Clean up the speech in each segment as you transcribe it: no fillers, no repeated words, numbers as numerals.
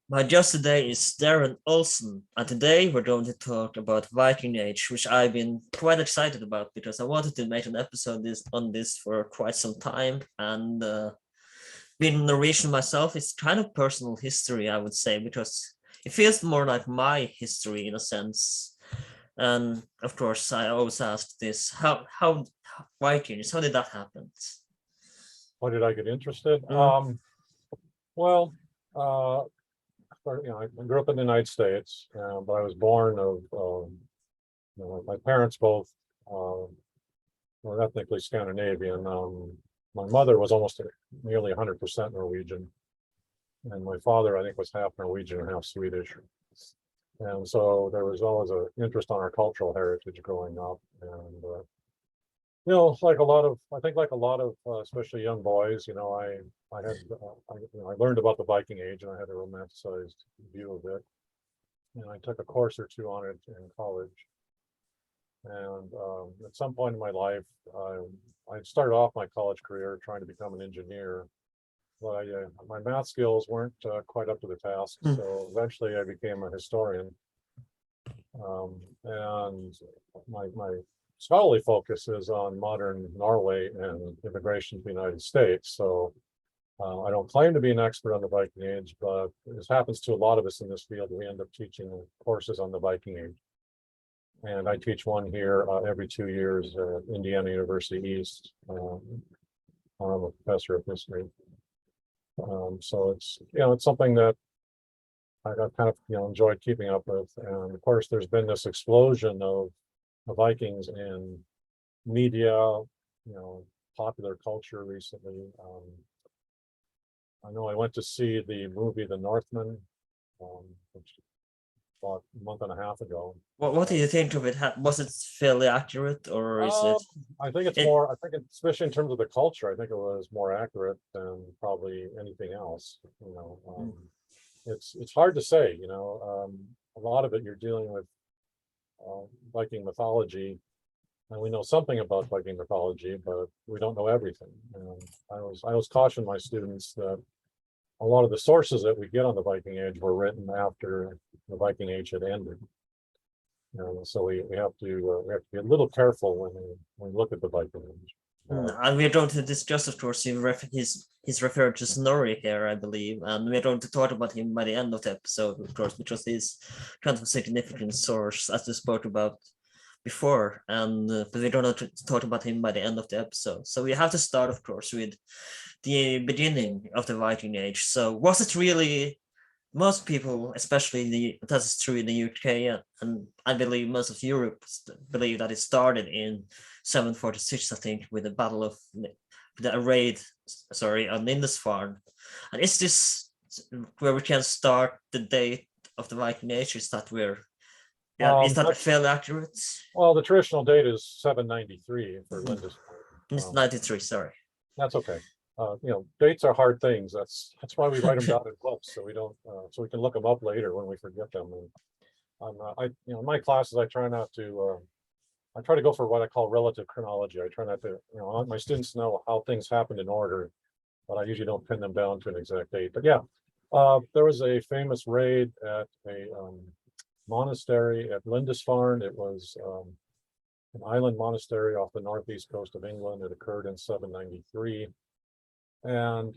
My guest today is Daron Olson, and today we're going to talk about Viking Age, which I've been quite excited about because I wanted to make an episode on this for quite some time. And being a Norwegian myself, it's kind of personal history, I would say, because it feels more like my history in a sense. And of course, I always ask this: how Vikings? How did that happen? Why did I get interested? Mm, Well, uh, I grew up in the United States, but I was born of, my parents both uh, were ethnically Scandinavian. My mother was almost nearly 100% Norwegian, and my father, I think, was half Norwegian and half Swedish. And so there was always an interest on our cultural heritage growing up. And like a lot of, I think, like a lot of, especially young boys, I learned about the Viking Age, and I had a romanticized view of it. And I took a course or two on it in college. And at some point in my life, I started off my college career trying to become an engineer, but my math skills weren't quite up to the task. mm. So eventually I became a historian. And my scholarly focus is on modern Norway and immigration to the United States. So I don't claim to be an expert on the Viking Age, but this happens to a lot of us in this field. We end up teaching courses on the Viking Age. And I teach one here every 2 years at Indiana University East. I'm a professor of history. So it's something that I've kind of, enjoyed keeping up with. And of course, there's been this explosion of the Vikings in media, popular culture recently. I know I went to see the movie The Northmen, which about a month and a half ago. What do you think of it? Was it fairly accurate, or is Um, it? I think it's It more, especially in terms of the culture, I think it was more accurate than probably anything else. It's hard to say, a lot of it you're dealing with Viking mythology, and we know something about Viking mythology, but we don't know everything. And I was caution my students that a lot of the sources that we get on the Viking Age were written after the Viking Age had ended. So we have to be a little careful when we look at the Viking Age. And we're going to discuss, of course, he's referred to Snorri here, I believe, and we're going to talk about him by the end of the episode, of course, because he's kind of a significant source, as we spoke about before, and but we're going to talk about him by the end of the episode. So we have to start, of course, with the beginning of the Viking Age. So was it really? Most people, especially that's true in the UK, and I believe most of Europe believe that it started in 746, I think, with the Battle of the raid, sorry, on Lindesfarne. And is this where we can start the date of the Viking Age? Is that yeah, is that fairly accurate? Well, the traditional date is 793 for Lindisfarne. It's 93, sorry. That's okay. Dates are hard things. That's why we write them down in books, so we don't, so we can look them up later when we forget them. And in my classes, I try not to. I try to go for what I call relative chronology. I try not to, I want my students to know how things happened in order, but I usually don't pin them down to an exact date. But yeah, there was a famous raid at a monastery at Lindisfarne. It was an island monastery off the northeast coast of England. It occurred in 793. And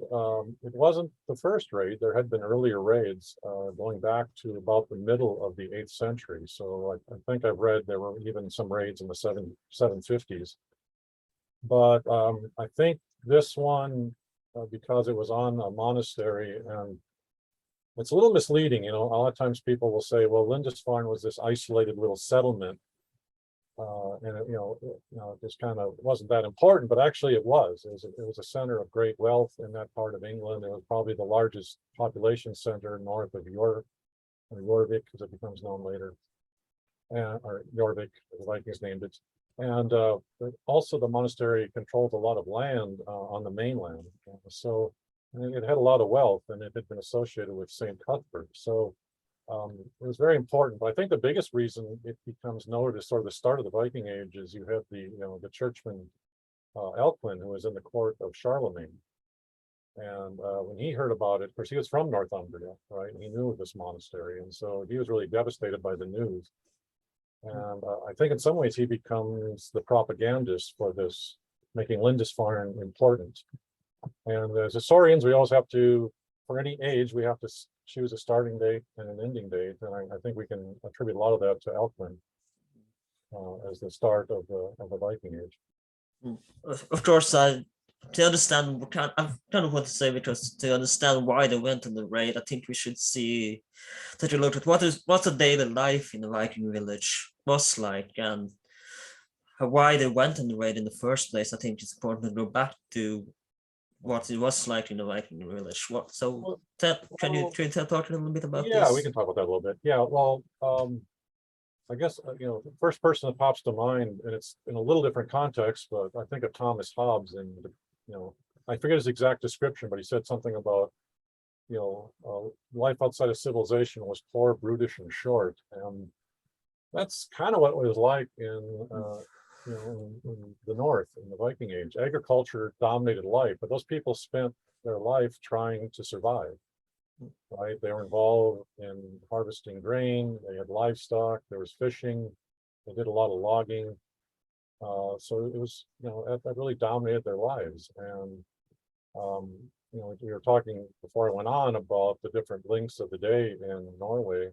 it wasn't the first raid. There had been earlier raids going back to about the middle of the 8th century. So I think I've read there were even some raids in the 750s. But I think this one, because it was on a monastery, and it's a little misleading. A lot of times people will say, well, Lindisfarne was this isolated little settlement. And it just kind of wasn't that important, but actually it was. It was a center of great wealth in that part of England. It was probably the largest population center north of York, or Jorvik, as it becomes known later, or Jorvik, the Vikings named it. And also the monastery controlled a lot of land on the mainland. So it had a lot of wealth, and it had been associated with St. Cuthbert. So it was very important, but I think the biggest reason it becomes noted as sort of the start of the Viking Age is you have the churchman Elkwin, who was in the court of Charlemagne, And when he heard about it, of course, he was from Northumbria, right? And he knew of this monastery. And so he was really devastated by the news. And I think in some ways he becomes the propagandist for this, making Lindisfarne important. And as historians, we always have to, for any age, we have to choose a starting date and an ending date. And I think we can attribute a lot of that to Elkman as the start of the Viking Age. Of course, to understand, I kind of want to say, because to understand why they went on the raid, I think we should take a look at what the daily life in the Viking village was like, and why they went on the raid in the first place. I think it's important to go back to what it was like in the Viking village. Can you talk a little bit about Yeah, this? we can talk about that a little bit. Yeah, well, I guess, the first person that pops to mind, and it's in a little different context, but I think of Thomas Hobbes, and, I forget his exact description, but he said something about, life outside of civilization was poor, brutish, and short. And that's kind of what it was like in the North, in the Viking Age. Agriculture dominated life, but those people spent their life trying to survive. Right, they were involved in harvesting grain. They had livestock. There was fishing. They did a lot of logging. So it was, that really dominated their lives. And we were talking before I went on about the different lengths of the day in Norway.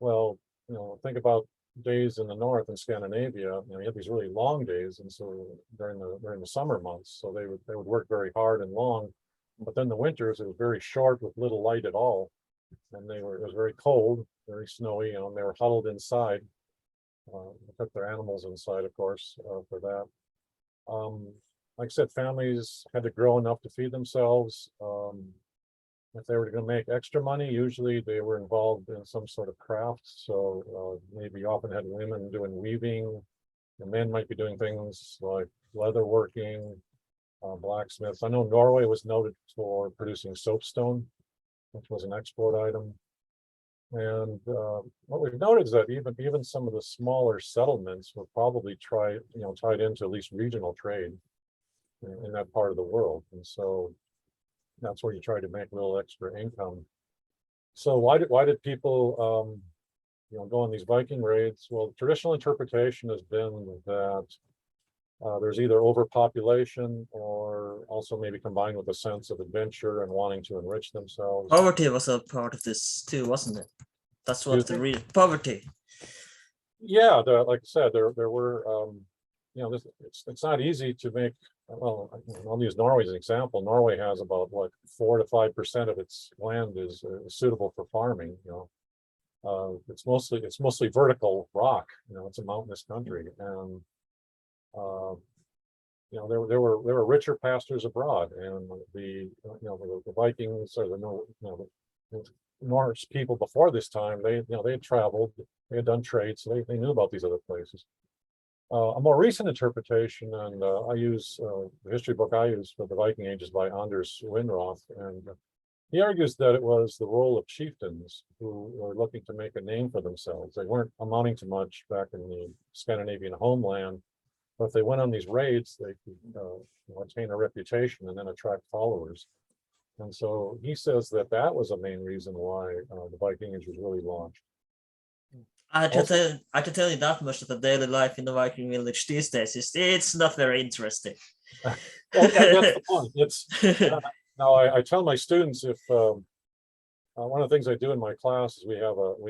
Well, think about days in the north in Scandinavia. You had these really long days, and so during the summer months, so they would work very hard and long. But then the winters, it was very short with little light at all, and it was very cold, very snowy, and they were huddled inside. They took their animals inside, of course, for that. Like I said, families had to grow enough to feed themselves. If they were going to make extra money, usually they were involved in some sort of craft. So maybe often had women doing weaving, and men might be doing things like leather working, blacksmiths. I know Norway was noted for producing soapstone, which was an export item. And what we've noted is that even some of the smaller settlements were probably tied into at least regional trade in that part of the world. And so that's where you try to make a little extra income. So why did people go on these Viking raids? Well, traditional interpretation has been that there's either overpopulation or also maybe combined with a sense of adventure and wanting to enrich themselves. Poverty was a part of this too, wasn't it? That's what the real poverty. Yeah, like I said, there were, it's not easy to make. Well, I'll use Norway as an example. Norway has about 4 to 5% of its land is suitable for farming. It's mostly vertical rock. It's a mountainous country, and there were richer pastors abroad, and the Vikings, or the Norse people before this time, they had traveled, they had done trade, so they knew about these other places. A more recent interpretation, and I use the history book I use for the Viking Age is by Anders Winroth, and he argues that it was the role of chieftains who were looking to make a name for themselves. They weren't amounting to much back in the Scandinavian homeland, but if they went on these raids, they could attain a reputation and then attract followers. And so he says that was a main reason why the Viking Age was really launched. I can tell you that much that the daily life in the Viking village these days it's not very interesting. Well, that's the point. It's now I tell my students, if one of the things I do in my class is we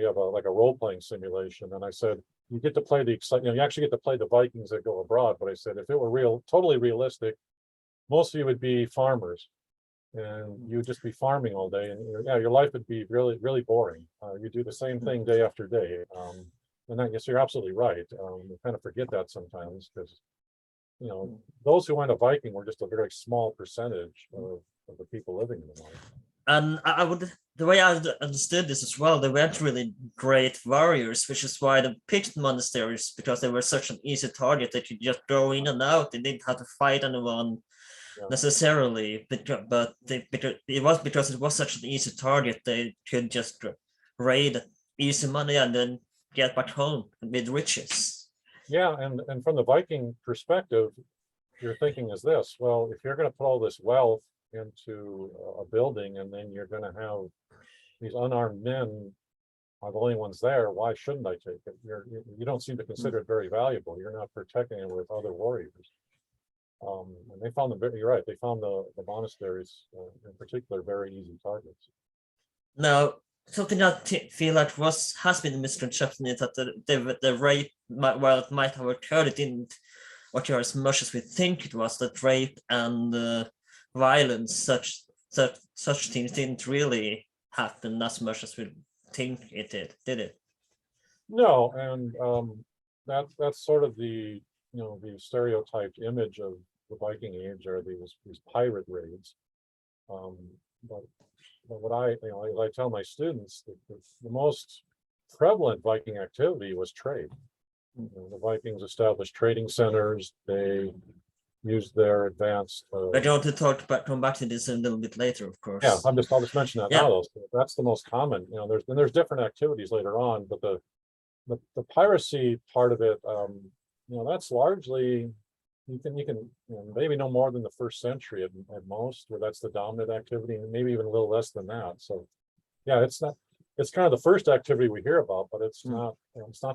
have like a role-playing simulation, and I said you get to play you actually get to play the Vikings that go abroad. But I said if it were totally realistic, most of you would be farmers, and you would just be farming all day, and your life would be really, really boring. You do the same thing day after day, and I guess you're absolutely right. We kind of forget that sometimes, because those who went a Viking were just a very small percentage of the people living in the North. And the way I understood this as well, they weren't really great warriors, which is why they picked monasteries, because they were such an easy target. They could just go in and out. They didn't have to fight anyone necessarily, but it was such an easy target. They could just raid easy money and then get back home with riches. Yeah, and from the Viking perspective, you're thinking is this: well, if you're going to put all this wealth into a building, and then you're going to have these unarmed men are the only ones there. Why shouldn't I take it? You don't seem to consider it very valuable. You're not protecting it with other warriors. And they found them. You're right. They found the monasteries, in particular, very easy targets. Now, something I feel like has been a misconception is that the rape, while it might have occurred, it didn't occur as much as we think it was. That rape and violence, such things didn't really happen as much as we think it did it? No, and that's sort of the the stereotyped image of the Viking Age are these pirate raids. But what I tell my students, the most prevalent Viking activity was trade. The Vikings established trading centers. They used their advanced. I want to come back to this a little bit later, of course. Yeah, I'll just mention that Yeah. now. That's the most common. There's different activities later on, but the piracy part of it, that's largely you can maybe no more than the first century at most, where that's the dominant activity, and maybe even a little less than that. So, yeah, it's kind of the first activity we hear about, but it's not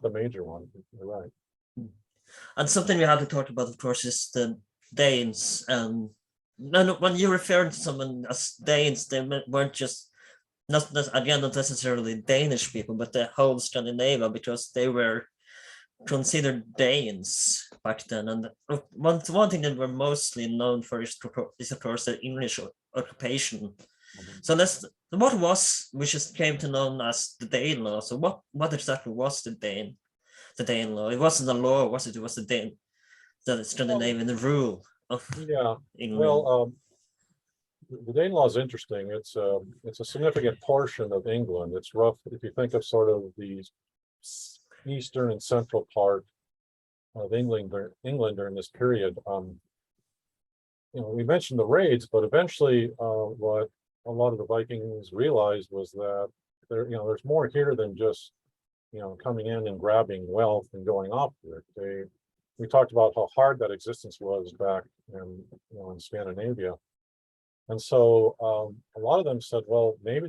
the major one. You're right. And something we have to talk about, of course, is the Danes. When you refer to someone as Danes, they weren't just not necessarily Danish people, but the whole Scandinavia, because they were considered Danes back then. And one thing that we're mostly known for is of course the English occupation. So we just came to know as the Dane law. So what exactly was the Dane law? It wasn't a law, was it? It was the Scandinavian rule of England. Well, the Dane law is interesting. It's a significant portion of England. It's rough if you think of sort of the eastern and central part of England during this period. We mentioned the raids, but eventually, what a lot of the Vikings realized was that there's more here than just coming in and grabbing wealth and going off with it. We talked about how hard that existence was back in Scandinavia. And so a lot of them said, well, maybe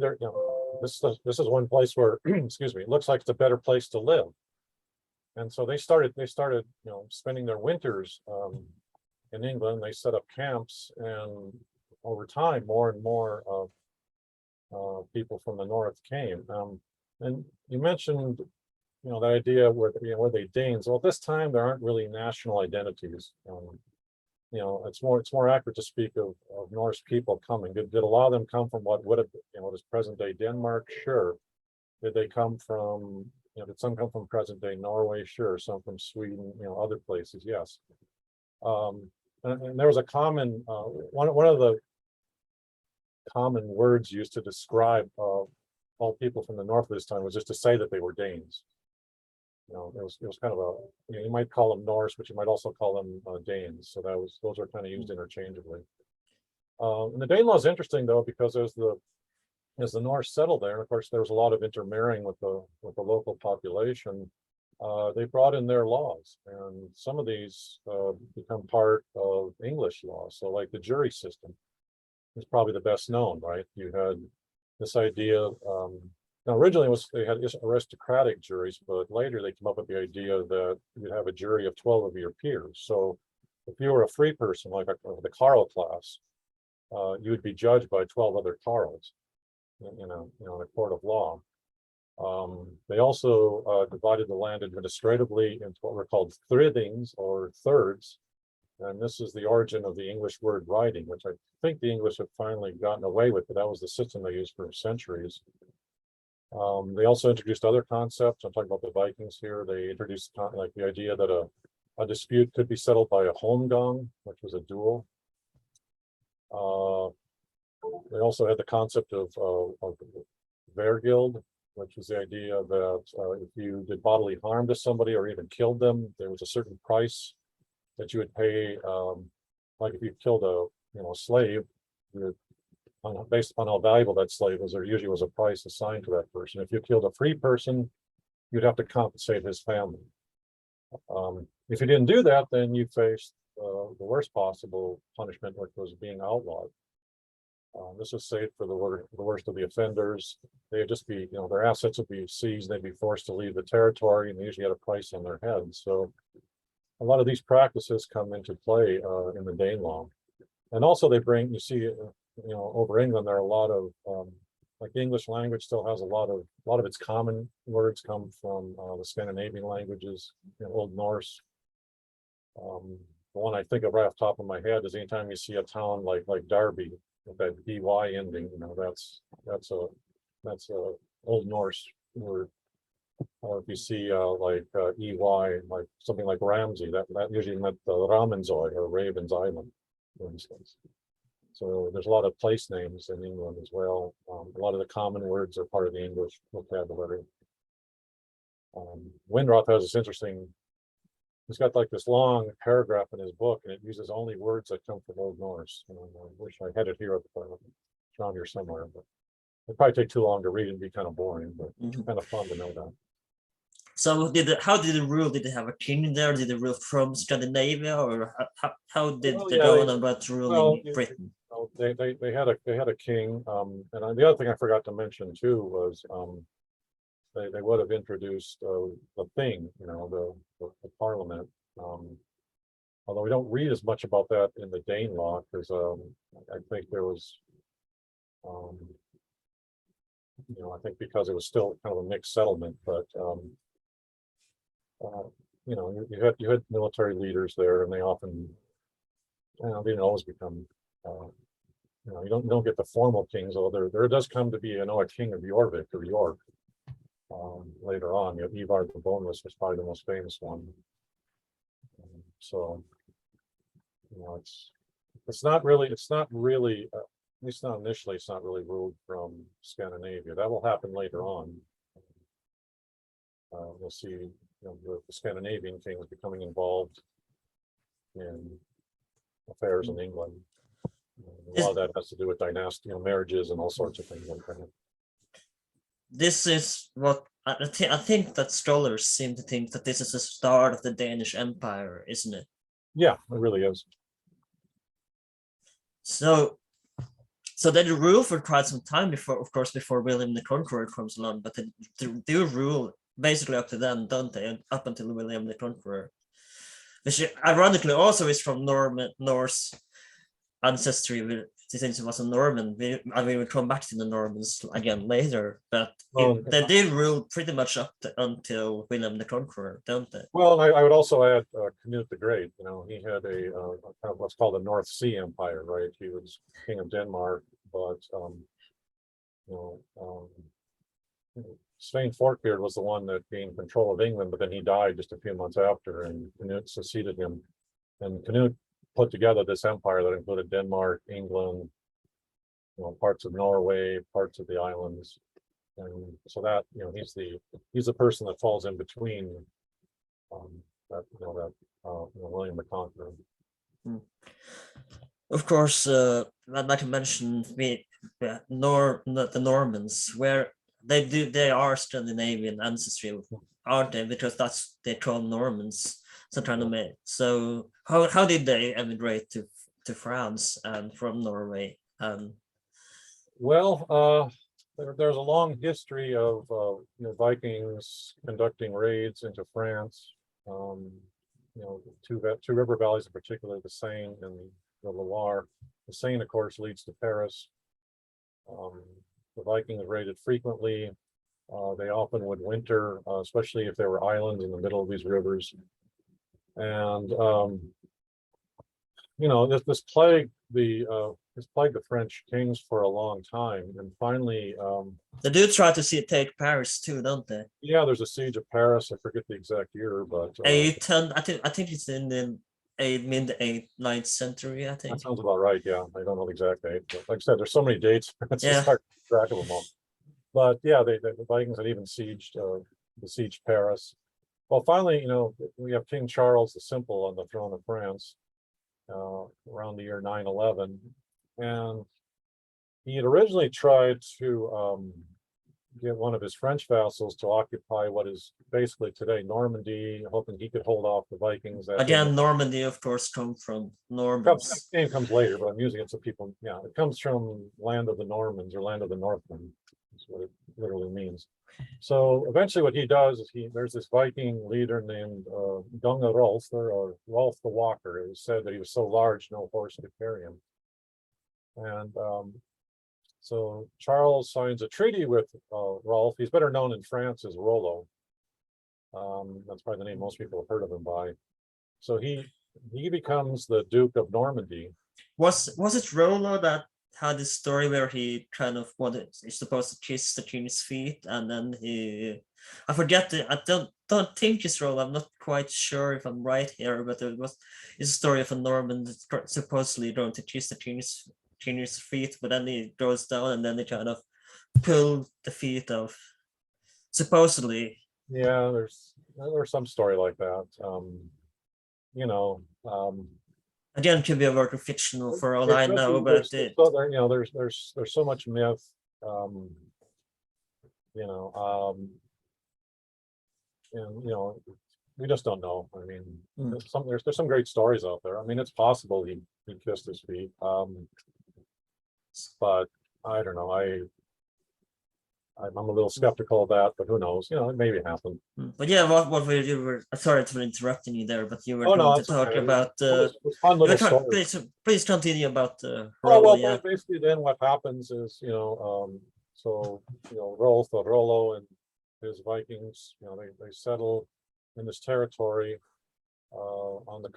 this is one place where, excuse me, it looks like it's a better place to live. And so they started spending their winters in England. They set up camps, and over time, more and more people from the north came. And you mentioned, the idea where they Danes. Well, at this time there aren't really national identities. It's more accurate to speak of Norse people coming. Did a lot of them come from what would have what is present day Denmark? Sure. Did they come from did some come from present day Norway? Sure. Some from Sweden, other places, yes. And there was a common one of the common words used to describe all people from the north of this time was just to say that they were Danes. It was kind of you might call them Norse, but you might also call them Danes. So those are kind of used interchangeably. And the Dane law is interesting though, because as the Norse settled there, and of course there was a lot of intermarrying with the local population, they brought in their laws, and some of these become part of English law. So like the jury system is probably the best known, right? You had this idea. Now, originally they had aristocratic juries, but later they came up with the idea that you'd have a jury of 12 of your peers. So if you were a free person, like the Carl class, you would be judged by 12 other Carls, in a court of law. They also divided the land administratively into what were called thrythings, or thirds. And this is the origin of the English word writing, which I think the English have finally gotten away with, but that was the system they used for centuries. They also introduced other concepts. I'm talking about the Vikings here. They introduced like the idea that a dispute could be settled by a holmgang, which was a duel. They also had the concept of vergild, which was the idea that if you did bodily harm to somebody or even killed them, there was a certain price that you would pay. Like if you killed a slave, based upon how valuable that slave was, there usually was a price assigned to that person. If you killed a free person, you'd have to compensate his family. If you didn't do that, then you faced the worst possible punishment, which was being outlawed. This is safe for the worst of the offenders. They'd just be, their assets would be seized. They'd be forced to leave the territory, and they usually had a price on their head. So a lot of these practices come into play in the Danelaw. And also they bring, you see, over England, there are a lot of, like the English language still has a lot of its common words come from the Scandinavian languages, Old Norse. The one I think of right off the top of my head is anytime you see a town like Derby with that dy ending, that's a Old Norse word. Or if you see ey, like something like Ramsey, that usually meant the Ramenzoy or Raven's Island, for instance. So there's a lot of place names in England as well. A lot of the common words are part of the English vocabulary. Windroth has this interesting, he's got like this long paragraph in his book, and it uses only words that come from Old Norse. And I wish I had it here around here somewhere, but it'd probably take too long to read and be kind of boring, but kind of fun to know that. So how did they rule? Did they have a king there? Did they rule from Scandinavia, or how did they go on about ruling Britain? They had a king, and the other thing I forgot to mention too was they would have introduced the thing, the parliament. Although we don't read as much about that in the Danelaw, because I think there was, I think because it was still kind of a mixed settlement, but you had military leaders there, and they often, they didn't always become, you don't get the formal kings, although there does come to be, a king of Jorvik or York later on. Ivar the Boneless was probably the most famous one. So, it's not really, at least not initially, it's not really ruled from Scandinavia. That will happen later on. We'll see, the Scandinavian kings becoming involved in affairs in England. A lot of that has to do with dynasty, marriages and all sorts of things like that. This is what I think that scholars seem to think that this is the start of the Danish Empire, isn't it? Yeah, it really is. So they rule for quite some time before William the Conqueror comes along, but they do rule basically up to then, don't they? Up until William the Conqueror, which ironically also is from Norse ancestry, since it was a Norman. We will come back to the Normans again later, but they did rule pretty much until William the Conqueror, don't they? Well, I would also add Canute the Great. He had a kind of what's called a North Sea Empire, right? He was king of Denmark, but Svein Forkbeard was the one that gained control of England, but then he died just a few months after, and Canute succeeded him. And Canute put together this empire that included Denmark, England, parts of Norway, parts of the islands, and so that he's the person that falls in between William the Conqueror. Of course, I'd like to mention the Normans, where they are Scandinavian ancestry, aren't they? Because they call Normans. So how did they emigrate to France and from Norway? Well, there's a long history of Vikings conducting raids into France. Two river valleys in particular, the Seine and the Loire. The Seine, of course, leads to Paris. The Vikings raided frequently. They often would winter, especially if there were islands in the middle of these rivers. And this plagued the French kings for a long time, and finally they do try to take Paris too, don't they? Yeah, there's a siege of Paris. I forget the exact year, but I think it's in the mid 9th century. I think that sounds about right. Yeah, I don't know the exact date, but like I said, there's so many dates. It's just hard to keep track of them all. But yeah, the Vikings had even besieged Paris. Well, finally, we have King Charles the Simple on the throne of France around the year 911, and he had originally tried to get one of his French vassals to occupy what is basically today Normandy, hoping he could hold off the Vikings. That Again, Normandy, of course, come from Normans. name comes later, but I'm using it so people, yeah, it comes from land of the Normans or land of the Northmen. That's what it literally means. So eventually what he does is there's this Viking leader named Gunga Rolf, or Rolf the Walker. It was said that he was so large no horse could carry him. And so Charles signs a treaty with Rolf. He's better known in France as Rollo. That's probably the name most people have heard of him by. So he becomes the Duke of Normandy. Was it Rollo that had this story where he kind of he's supposed to kiss the king's feet, and then I forget I don't think it's Rollo. I'm not quite sure if I'm right here, but it's a story of a Norman supposedly going to kiss the king's feet, but then he goes down and then they kind of pull the feet off. Supposedly. Yeah, there's some story like that. Again, it could be a work of fictional for all I know, but there's so much myth. And we just don't know. I mean, there's some great stories out there. I mean, it's possible he kissed his feet, but I don't know. I'm a little skeptical of that, but who knows? It maybe happened. But yeah, what you were sorry for interrupting you there, but you were going to talk about fun little story. Please continue about well, basically then what happens is so Rolf or Rollo and his Vikings, they settle in this territory on the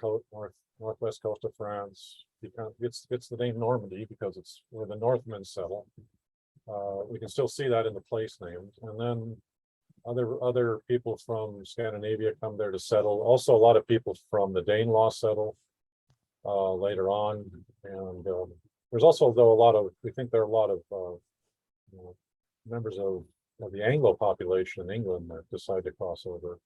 northwest coast of France. It's the name Normandy because it's where the Northmen settle. We can still see that in the place names, and then other people from Scandinavia come there to settle. Also, a lot of people from the Danelaw settle later on, and there's also we think there are a lot of members of the Anglo population in England that decide to cross over.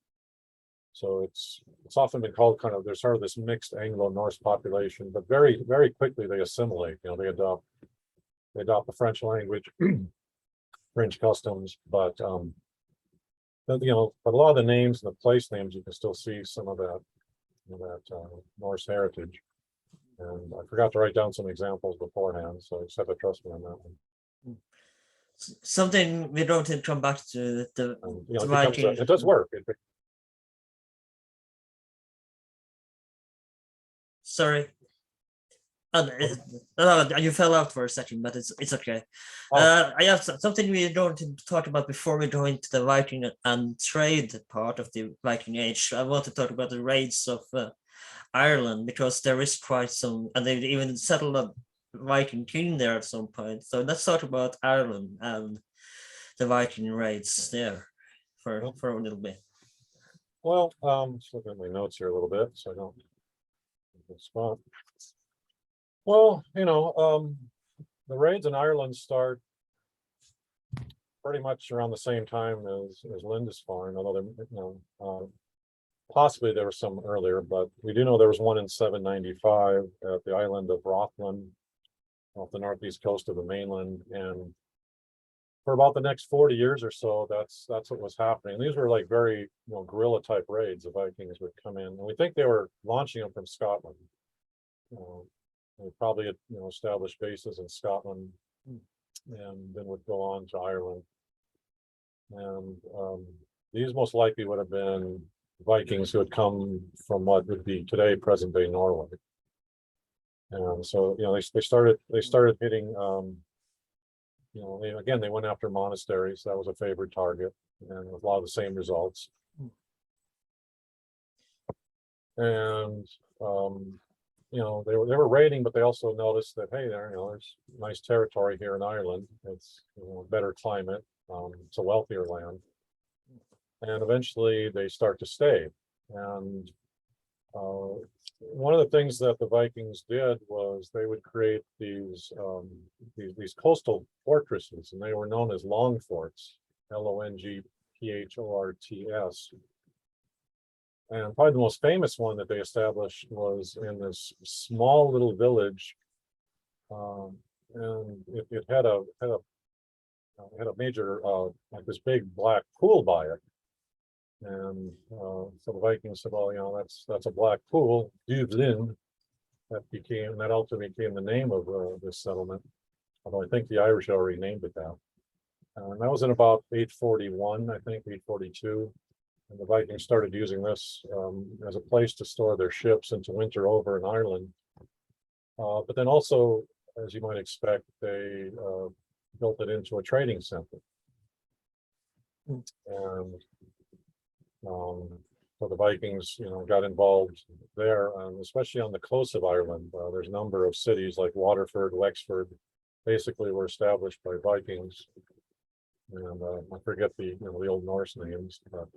So it's often been called there's sort of this mixed Anglo-Norse population, but very, very quickly they assimilate. They adopt the French language, French customs, but a lot of the names and the place names, you can still see some of that Norse heritage. And I forgot to write down some examples beforehand, so you just have to trust me on that one. Something we don't need to come back to it does work. Sorry. You fell out for a second, but it's okay. I have something we don't talk about before we go into the Viking and trade part of the Viking Age. I want to talk about the raids of Ireland, because there is quite some, and they even settled a Viking king there at some point. So let's talk about Ireland and the Viking raids there for a little bit. Well, just looking at my notes here a little bit, so I don't spot. Well, the raids in Ireland start pretty much around the same time as Lindisfarne, although possibly there was some earlier, but we do know there was one in 795 at the island of Rathlin off the northeast coast of the mainland, and for about the next 40 years or so, that's what was happening. These were like very guerrilla type raids. The Vikings would come in, and we think they were launching them from Scotland. They probably had established bases in Scotland, and then would go on to Ireland. And these most likely would have been Vikings who had come from what would be today present day Norway. And so they started hitting. They went after monasteries. That was a favorite target, and with a lot of the same results. And they were raiding, but they also noticed that, hey, there's nice territory here in Ireland. It's better climate. It's a wealthier land, and eventually they start to stay. And one of the things that the Vikings did was they would create these coastal fortresses, and they were known as long forts, Longphorts. And probably the most famous one that they established was in this small little village, and it had a had a major, like this big black pool by it. And so the Vikings said, well, you know, that's a black pool, Dublin. That ultimately became the name of this settlement. Although I think the Irish already named it that. And that was in about 841, I think, 842. And the Vikings started using this as a place to store their ships and to winter over in Ireland. But then also, as you might expect, they built it into a trading center. And so the Vikings, you know, got involved there, especially on the coast of Ireland. There's a number of cities like Waterford, Wexford, basically were established by Vikings. And I forget the the Old Norse names, but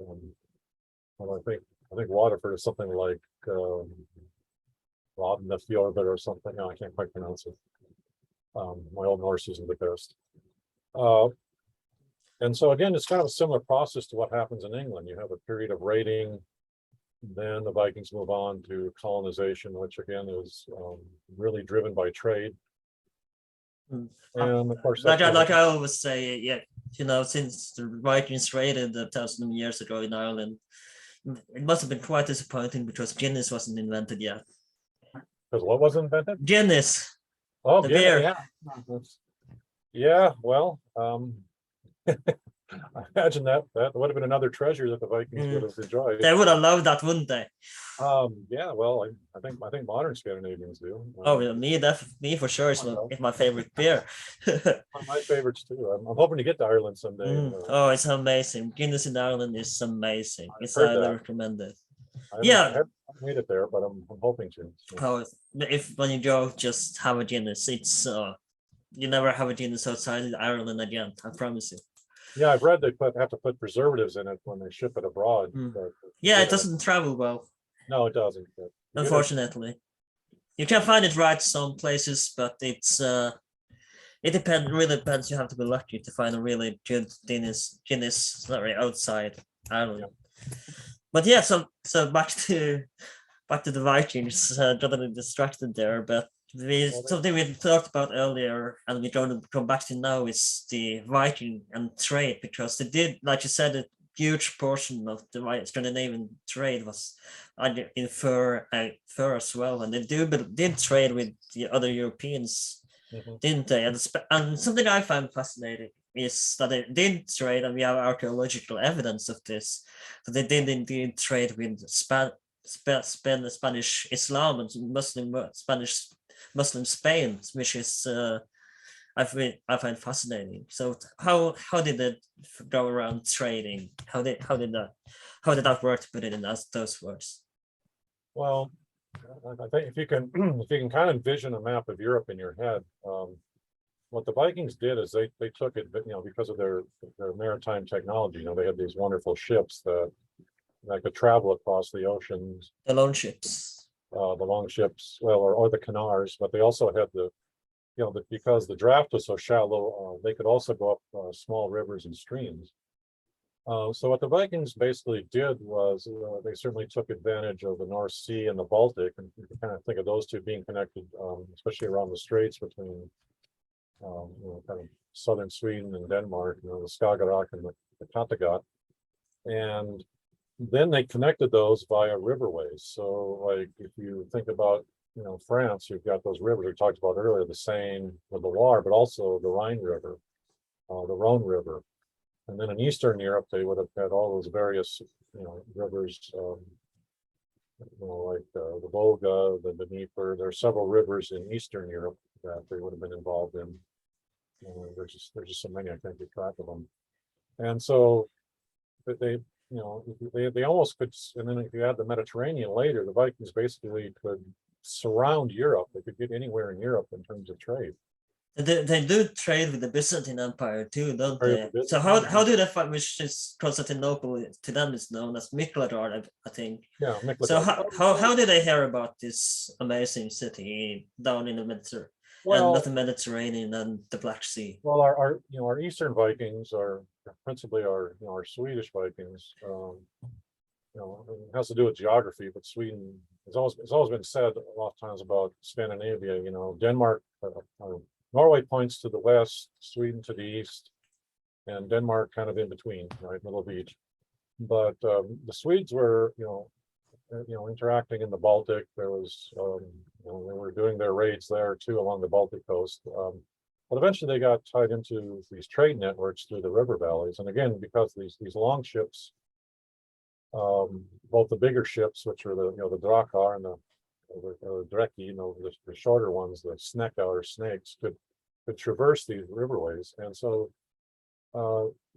well, I think Waterford is something like Rodnafjord or something. No, I can't quite pronounce it. My Old Norse isn't the best. And so again, it's kind of a similar process to what happens in England. You have a period of raiding, then the Vikings move on to colonization, which again is really driven by trade. And of course, like I always say, yeah, you know, since the Vikings raided 1,000 years ago in Ireland, it must have been quite disappointing because Guinness wasn't invented yet. Because what was invented? Guinness. Oh, the Guinness, beer. yeah. Yeah, well, I imagine that would have been another treasure that the Vikings would have enjoyed. They would have loved that, wouldn't they? Yeah, well, I think modern Scandinavians do. Oh, yeah, me for sure is my favorite beer. One of my favorites too. I'm hoping to get to Ireland someday. Oh, it's amazing. Guinness in Ireland is amazing. It's heard highly that. recommended. I Yeah. haven't made it there, but I'm hoping to. So. Oh, if when you go, just have a Guinness. It's you never have a Guinness outside Ireland again. I promise you. Yeah, I've read they have to put preservatives in it when they ship it abroad. But yeah, it doesn't travel well. No, it doesn't. Unfortunately, you can find it right some places, but it's it really depends. You have to be lucky to find a really good Guinness outside Ireland. Yeah. But yeah, so back to the Vikings. Got a little distracted there, but something we talked about earlier, and we're going to come back to now, is the Viking and trade, because they did, like you said, a huge portion of the Scandinavian trade was in fur as well, and they did trade with the other Europeans, didn't they? And something I find fascinating is that they did trade, and we have archaeological evidence of this, that they did indeed trade with Spanish Islam and Muslim Spain, which is I find fascinating. So how did it go around trading? How did that work, to put it in those words? Well, I think if you can kind of envision a map of Europe in your head, what the Vikings did is they took it, because of their maritime technology. They had these wonderful ships that could travel across the oceans. The longships. The longships, well, or the canars, but they also had because the draft was so shallow, they could also go up small rivers and streams. So what the Vikings basically did was they certainly took advantage of the North Sea and the Baltic, and you can kind of think of those two being connected, especially around the straits between kind of southern Sweden and Denmark, the Skagerrak and the Kattegat, and then they connected those via riverways. So like if you think about France, you've got those rivers we talked about earlier, the Seine or the Loire, but also the Rhine River, the Rhone River. And then in Eastern Europe, they would have had all those various rivers, like the Volga, the Dnieper. There are several rivers in Eastern Europe that they would have been involved in. There's just so many, I can't keep track of them. And so they almost could, and then if you add the Mediterranean later, the Vikings basically could surround Europe. They could get anywhere in Europe in terms of trade. They do trade with the Byzantine Empire too, don't they? So how do they fight, which is Constantinople to them is known as Mikladar, I think. Yeah, Mikladar. So how did they hear about this amazing city down in the Mediterranean? Well, not the Mediterranean and the Black Sea. Well, our Eastern Vikings are principally our Swedish Vikings. It has to do with geography, but Sweden it's always been said a lot of times about Scandinavia. Denmark, Norway points to the west, Sweden to the east, and Denmark kind of in between, right, middle of each. But the Swedes were, interacting in the Baltic. There was, they were doing their raids there too along the Baltic coast. But eventually they got tied into these trade networks through the river valleys. And again, because these long ships, both the bigger ships, which are the Drakar and the Dreki, the shorter ones, the Snecka or snakes, could traverse these riverways. And so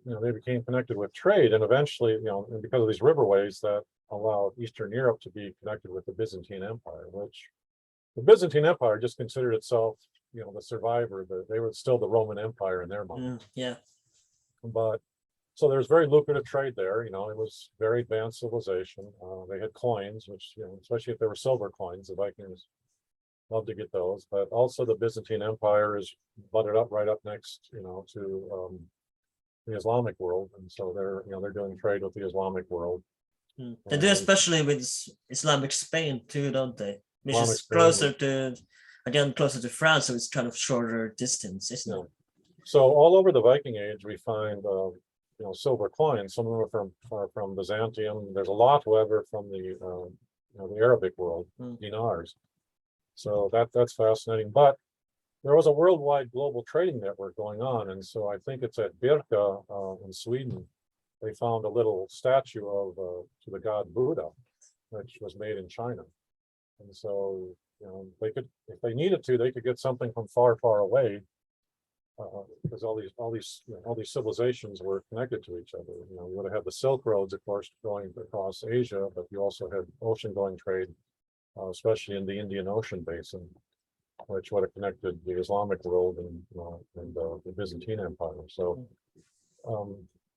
they became connected with trade, and eventually, and because of these riverways that allowed Eastern Europe to be connected with the Byzantine Empire, which the Byzantine Empire just considered itself, the survivor. They were still the Roman Empire in their mind. Yeah. But so there's very lucrative trade there. It was very advanced civilization. They had coins, which, especially if they were silver coins, the Vikings loved to get those. But also the Byzantine Empire is butted up right up next, to the Islamic world, and so they're doing trade with the Islamic world. They do, especially with Islamic Spain too, don't they? Which Islamic is Spain, closer to France, so it's kind of shorter distance, isn't it? So all over the Viking Age, we find silver coins. Some of them are from Byzantium. There's a lot, however, from the Arabic world, dinars. So that's fascinating. But there was a worldwide global trading network going on, and so I think it's at Birka in Sweden. They found a little statue of to the god Buddha, which was made in China, and so they could, if they needed to, they could get something from far, far away, because all these civilizations were connected to each other. You would have had the Silk Roads, of course, going across Asia, but you also had ocean-going trade, especially in the Indian Ocean basin, which would have connected the Islamic world and the Byzantine Empire. So,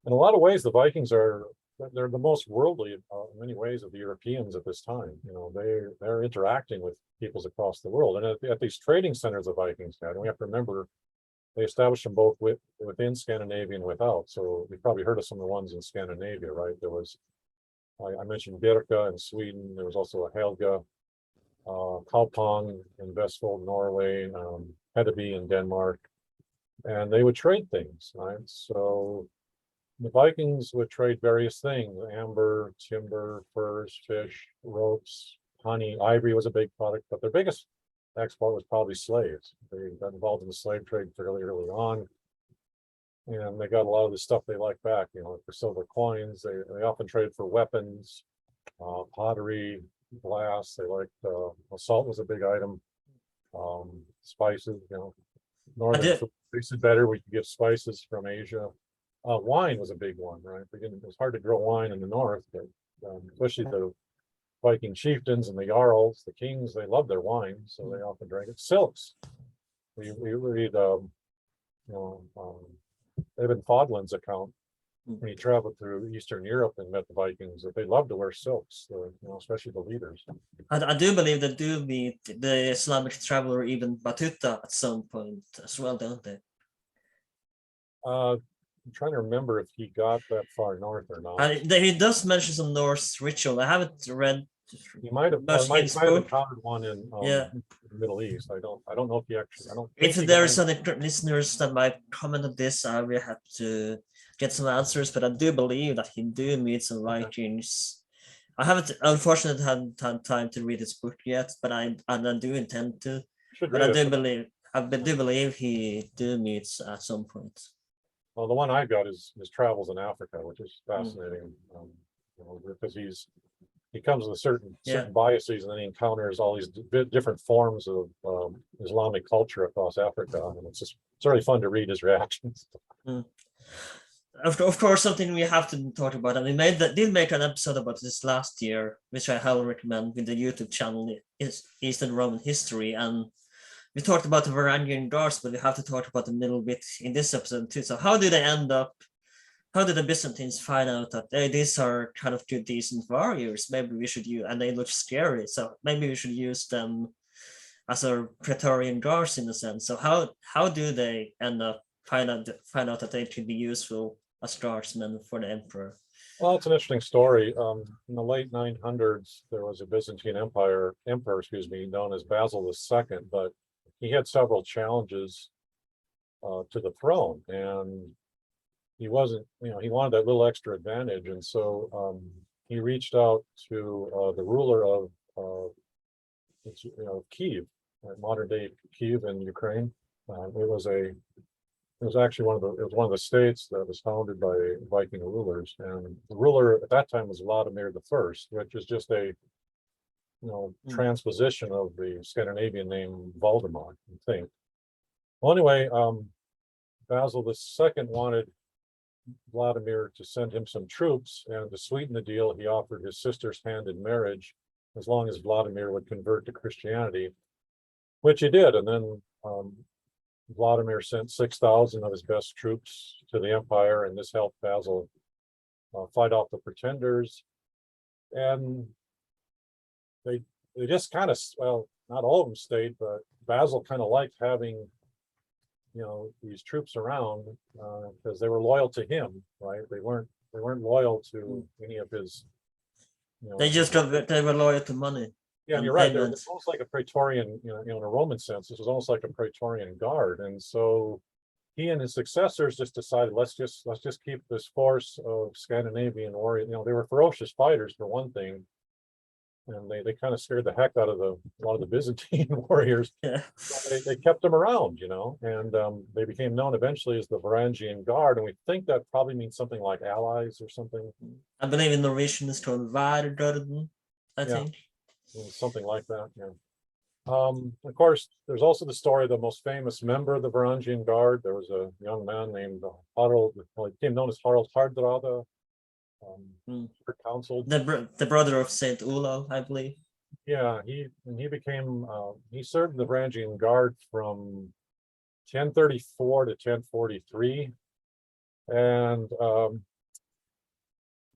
in a lot of ways, the Vikings they're the most worldly in many ways of the Europeans at this time. They're interacting with peoples across the world, and at these trading centers the Vikings had, and we have to remember they established them both within Scandinavia and without. So you've probably heard of some of the ones in Scandinavia, right? There was, I mentioned Birka in Sweden. There was also a Helga, Kaupang in Vestfold, Norway, Hedeby in Denmark, and they would trade things, right? So the Vikings would trade various things: amber, timber, furs, fish, ropes, honey. Ivory was a big product, but their biggest export was probably slaves. They got involved in the slave trade fairly early on, and they got a lot of the stuff they liked back, for silver coins. They often traded for weapons, pottery, glass. They liked salt was a big item, spices. Northern food tasted better. We could get spices from Asia. Wine was a big one, right? It was hard to grow wine in the north, but especially the Viking chieftains and the jarls, the kings, they loved their wine, so they often drank it. Silks. We read, Ibn Fodlan's account when he traveled through Eastern Europe and met the Vikings, that they loved to wear silks, especially the leaders. I do believe they do meet the Islamic traveler Ibn Battuta at some point as well, don't they? I'm trying to remember if he got that far north or not. He does mention some Norse ritual. I haven't read. He might have encountered one in the Middle East. I don't know if he actually. I don't. If there's any listeners that might comment on this, I will have to get some answers. But I do believe that he do meet some Vikings. I haven't, unfortunately, had time to read his book yet, but I do intend to. But I do believe he do meets at some point. Well, the one I got is his travels in Africa, which is fascinating, because he comes with certain biases, and then he encounters all these different forms of Islamic culture across Africa, and it's really fun to read his reactions. Of course, something we have to talk about, and we did make an episode about this last year, which I highly recommend, with the YouTube channel is Eastern Roman History, and we talked about the Varangian Guards, but we have to talk about the middle bit in this episode too. So how do they end up? How did the Byzantines find out that these are kind of good, decent warriors? Maybe we should use, and they look scary, so maybe we should use them as our Praetorian Guards in a sense. So how do they end up find out that they could be useful as guardsmen for the emperor? Well, it's an interesting story. In the late 900s, there was a Byzantine emperor, known as Basil II, but he had several challenges to the throne, and he wasn't, he wanted that little extra advantage, and so he reached out to the ruler of Kiev, modern day Kiev in Ukraine. It was actually one of the states that was founded by Viking rulers, and the ruler at that time was Vladimir the First, which is just a transposition of the Scandinavian name Valdemar, I think. Well, anyway, Basil II wanted Vladimir to send him some troops, and to sweeten the deal, he offered his sister's hand in marriage as long as Vladimir would convert to Christianity, which he did. And then Vladimir sent 6,000 of his best troops to the empire, and this helped Basil fight off the pretenders. And they just kind of, well, not all of them stayed, but Basil kind of liked having these troops around because they were loyal to him, right? They weren't loyal to any of his. They were loyal to money. Yeah, you're right. It was almost like a Praetorian, in a Roman sense. This was almost like a Praetorian guard, and so he and his successors just decided, let's just keep this force of Scandinavian warriors. They were ferocious fighters for one thing, and they kind of scared the heck out of a lot of the Byzantine warriors. Yeah. So they kept them around, and they became known eventually as the Varangian Guard, and we think that probably means something like allies or something. I believe in Norwegian it's called Vardøden, I think. Something like that, yeah. Of course, there's also the story of the most famous member of the Varangian Guard. There was a young man named Harald, he became known as Harald Hardrada, counseled. The brother of Saint Olav, I believe. Yeah, he served the Varangian Guard from 1034 to 1043, and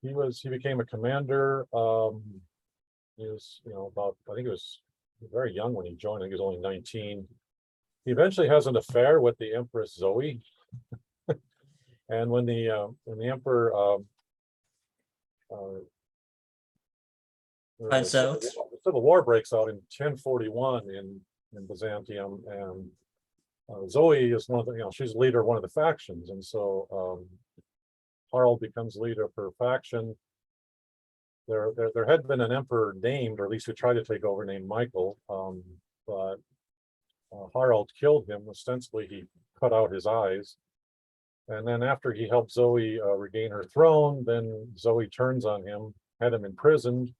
he became a commander. He was, I think he was very young when he joined. I think he was only 19. He eventually has an affair with the Empress Zoe, and when the emperor finds out, the civil war breaks out in 1041 in Byzantium, and Zoe is one of the, she's the leader of one of the factions, and so Harald becomes leader of her faction. There had been an emperor named, or at least who tried to take over, named Michael, but Harald killed him. Ostensibly, he cut out his eyes. And then after he helped Zoe regain her throne, then Zoe turns on him, had him imprisoned,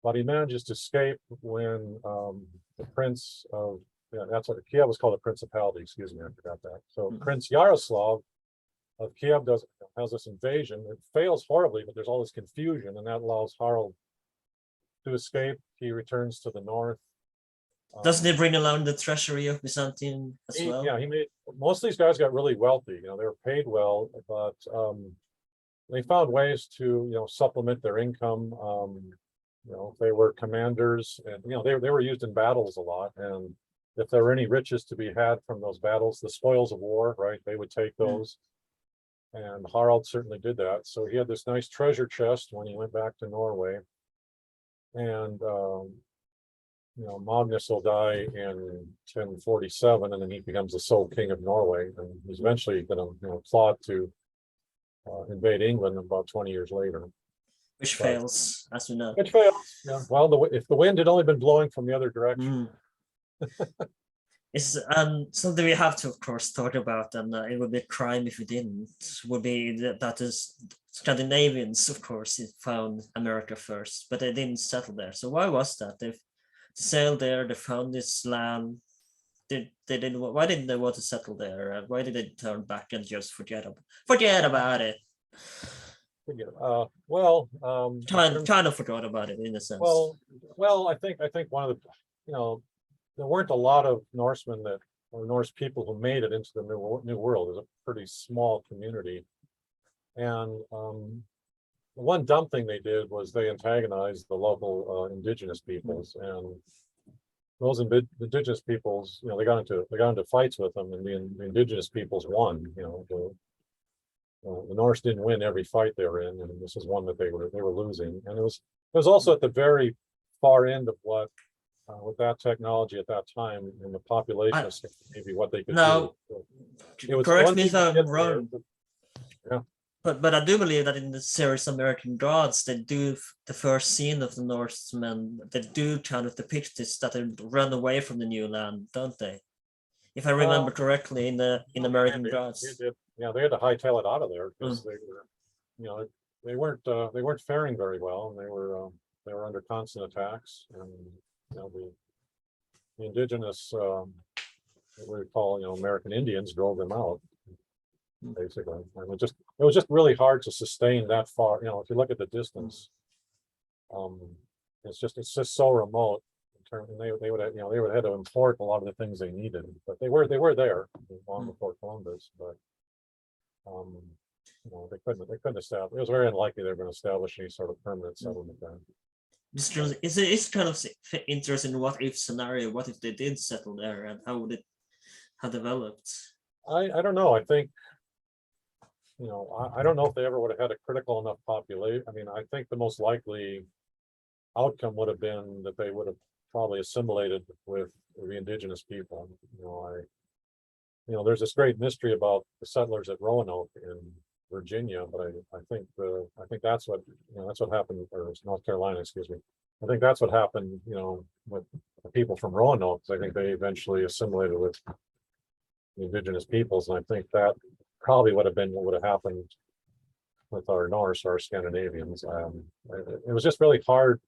but he manages to escape when the prince of, that's what Kiev was called, a principality, excuse me, I forgot that. So Prince Yaroslav of Kiev has this invasion. It fails horribly, but there's all this confusion, and that allows Harald to escape. He returns to the north. Doesn't he bring along the treasury of Byzantium as well? Yeah, most of these guys got really wealthy. They were paid well, but they found ways to supplement their income. They were commanders, and they were used in battles a lot. And if there were any riches to be had from those battles, the spoils of war, right? They would take those. And Harald certainly did that. So he had this nice treasure chest when he went back to Norway. And Magnus will die in 1047, and then he becomes the sole king of Norway. And he's eventually going to plot to invade England about 20 years later. Which fails, as we know. Which fails. Yeah. Well, if the wind had only been blowing from the other direction. It's something we have to, of course, talk about, and it would be a crime if we didn't. Would be that is Scandinavians, of course, found America first, but they didn't settle there. So why was that? They sailed there, they found this land. Why didn't they want to settle there? Why did they turn back and just forget about it? China forgot about it in a sense. Well, I think one of the, there weren't a lot of Norsemen or Norse people who made it into the New World. It was a pretty small community, and the one dumb thing they did was they antagonized the local indigenous peoples, and those indigenous peoples, they got into fights with them, and the indigenous peoples won. The Norse didn't win every fight they were in, and this is one that they were losing. And it was also at the very far end of what. With that technology at that time in the population of Scandinavia, what they could do. So it was correct me if I'm wrong. But I do believe that in the series American Gods, they do the first scene of the Norsemen. They do kind of depict this, that they run away from the new land, don't they? If I remember correctly, in American Gods. Yeah, they had to hightail it out of there because they were, you know, they weren't faring very well, and they were under constant attacks, and you know the indigenous what we call, you know, American Indians drove them out basically. And it was just really hard to sustain that far. You know, if you look at the distance, it's just so remote. And they would have, you know, they would have had to import a lot of the things they needed, but they were there long before Columbus. But you know, they couldn't establish. It was very unlikely they were going to establish any sort of permanent settlement there. It's kind of interesting what if scenario. What if they did settle there, and how would it have developed? I don't know. I think, you know, I don't know if they ever would have had a critical enough population. I mean, I think the most likely outcome would have been that they would have probably assimilated with the indigenous people. You know, there's this great mystery about the settlers at Roanoke in Virginia, but I think that's what, you know, that's what happened, or North Carolina, excuse me. I think that's what happened, you know, with the people from Roanoke. I think they eventually assimilated with the indigenous peoples, and I think that probably would have been what would have happened with our Norse or our Scandinavians. It was just really hard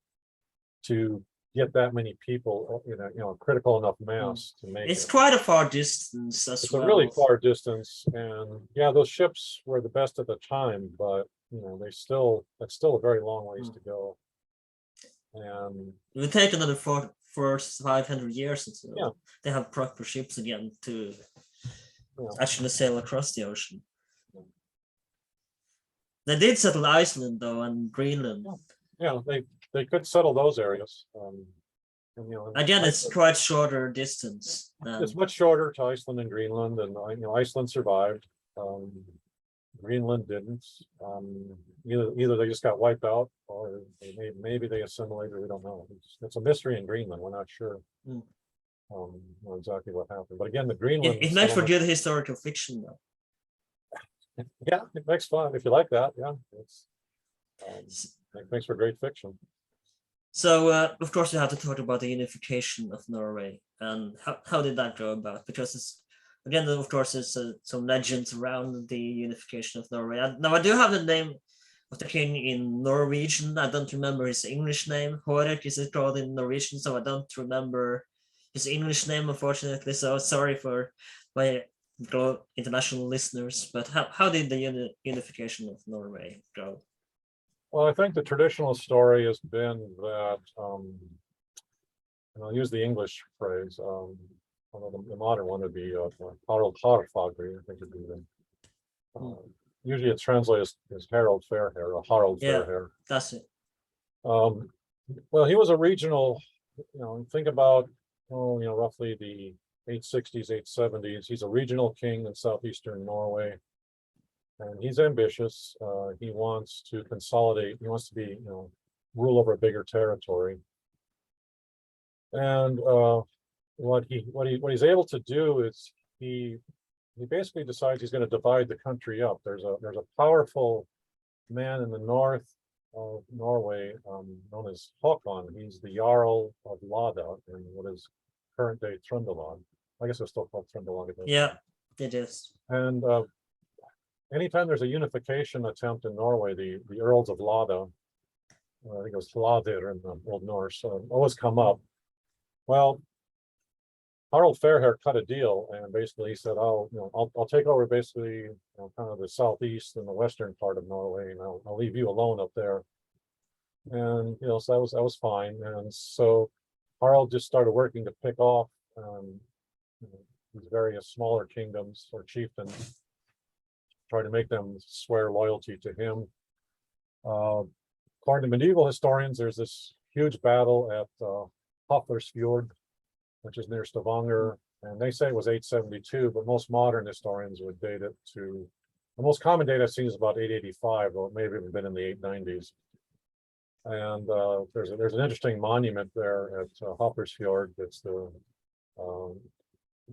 to get that many people, you know, critical enough mass to make it's it. Quite a far distance as It's well. a really far distance, and yeah, those ships were the best at the time, but you know, that's still a very long ways to go. And it would take another 500 years until they have proper ships again to actually sail across the ocean. They did settle Iceland though, and Greenland. Yeah, they could settle those areas. And, you know, again, it's quite shorter distance. It's much shorter to Iceland and Greenland, and you know, Iceland survived. Greenland didn't. Either they just got wiped out, or maybe they assimilated. We don't know. It's a mystery in Greenland. We're not sure exactly what happened. But again, the Greenland. It makes for good historical fiction, though. Yeah, it makes fun if you like that. Yeah, it makes for great fiction. So, of course, we have to talk about the unification of Norway, and how did that go about? Because it's, again, of course, there's some legends around the unification of Norway. Now, I do have the name of the king in Norwegian. I don't remember his English name. Hårek is it called in Norwegian, so I don't remember his English name, unfortunately. So sorry for my international listeners. But how did the unification of Norway go? Well, I think the traditional story has been that, and I'll use the English phrase, although the modern one would be Harald Harfagri, I think would be the, usually it's translated as Harold Fairhair, or Harald Fairhair. That's it. Well, he was a regional, you know, think about, you know, roughly the 860s, 870s. He's a regional king in southeastern Norway. And he's ambitious. He wants to consolidate. He wants to be, you know, rule over a bigger territory. And what he's able to do is he basically decides he's going to divide the country up. There's a powerful man in the north of Norway known as Håkon. He's the Jarl of Lada in what is current day Trøndelag. I guess it's still called Trøndelag. Yeah, it is. And anytime there's a unification attempt in Norway, the Earls of Lada, I think it was Hladir in the Old Norse, always come up. Well, Harald Fairhair cut a deal, and basically he said, "Oh, you know, I'll take over basically, you know, kind of the southeast and the western part of Norway, and I'll leave you alone up there." And you know, so that was fine. And so Harald just started working to pick off you know, these various smaller kingdoms or chieftains, try to make them swear loyalty to him. According to medieval historians, there's this huge battle at Hafrsfjord, which is near Stavanger, and they say it was 872, but most modern historians would date it to, the most common date I've seen is about 885, though it may have even been in the 890s. And there's an interesting monument there at Hafrsfjord. It's the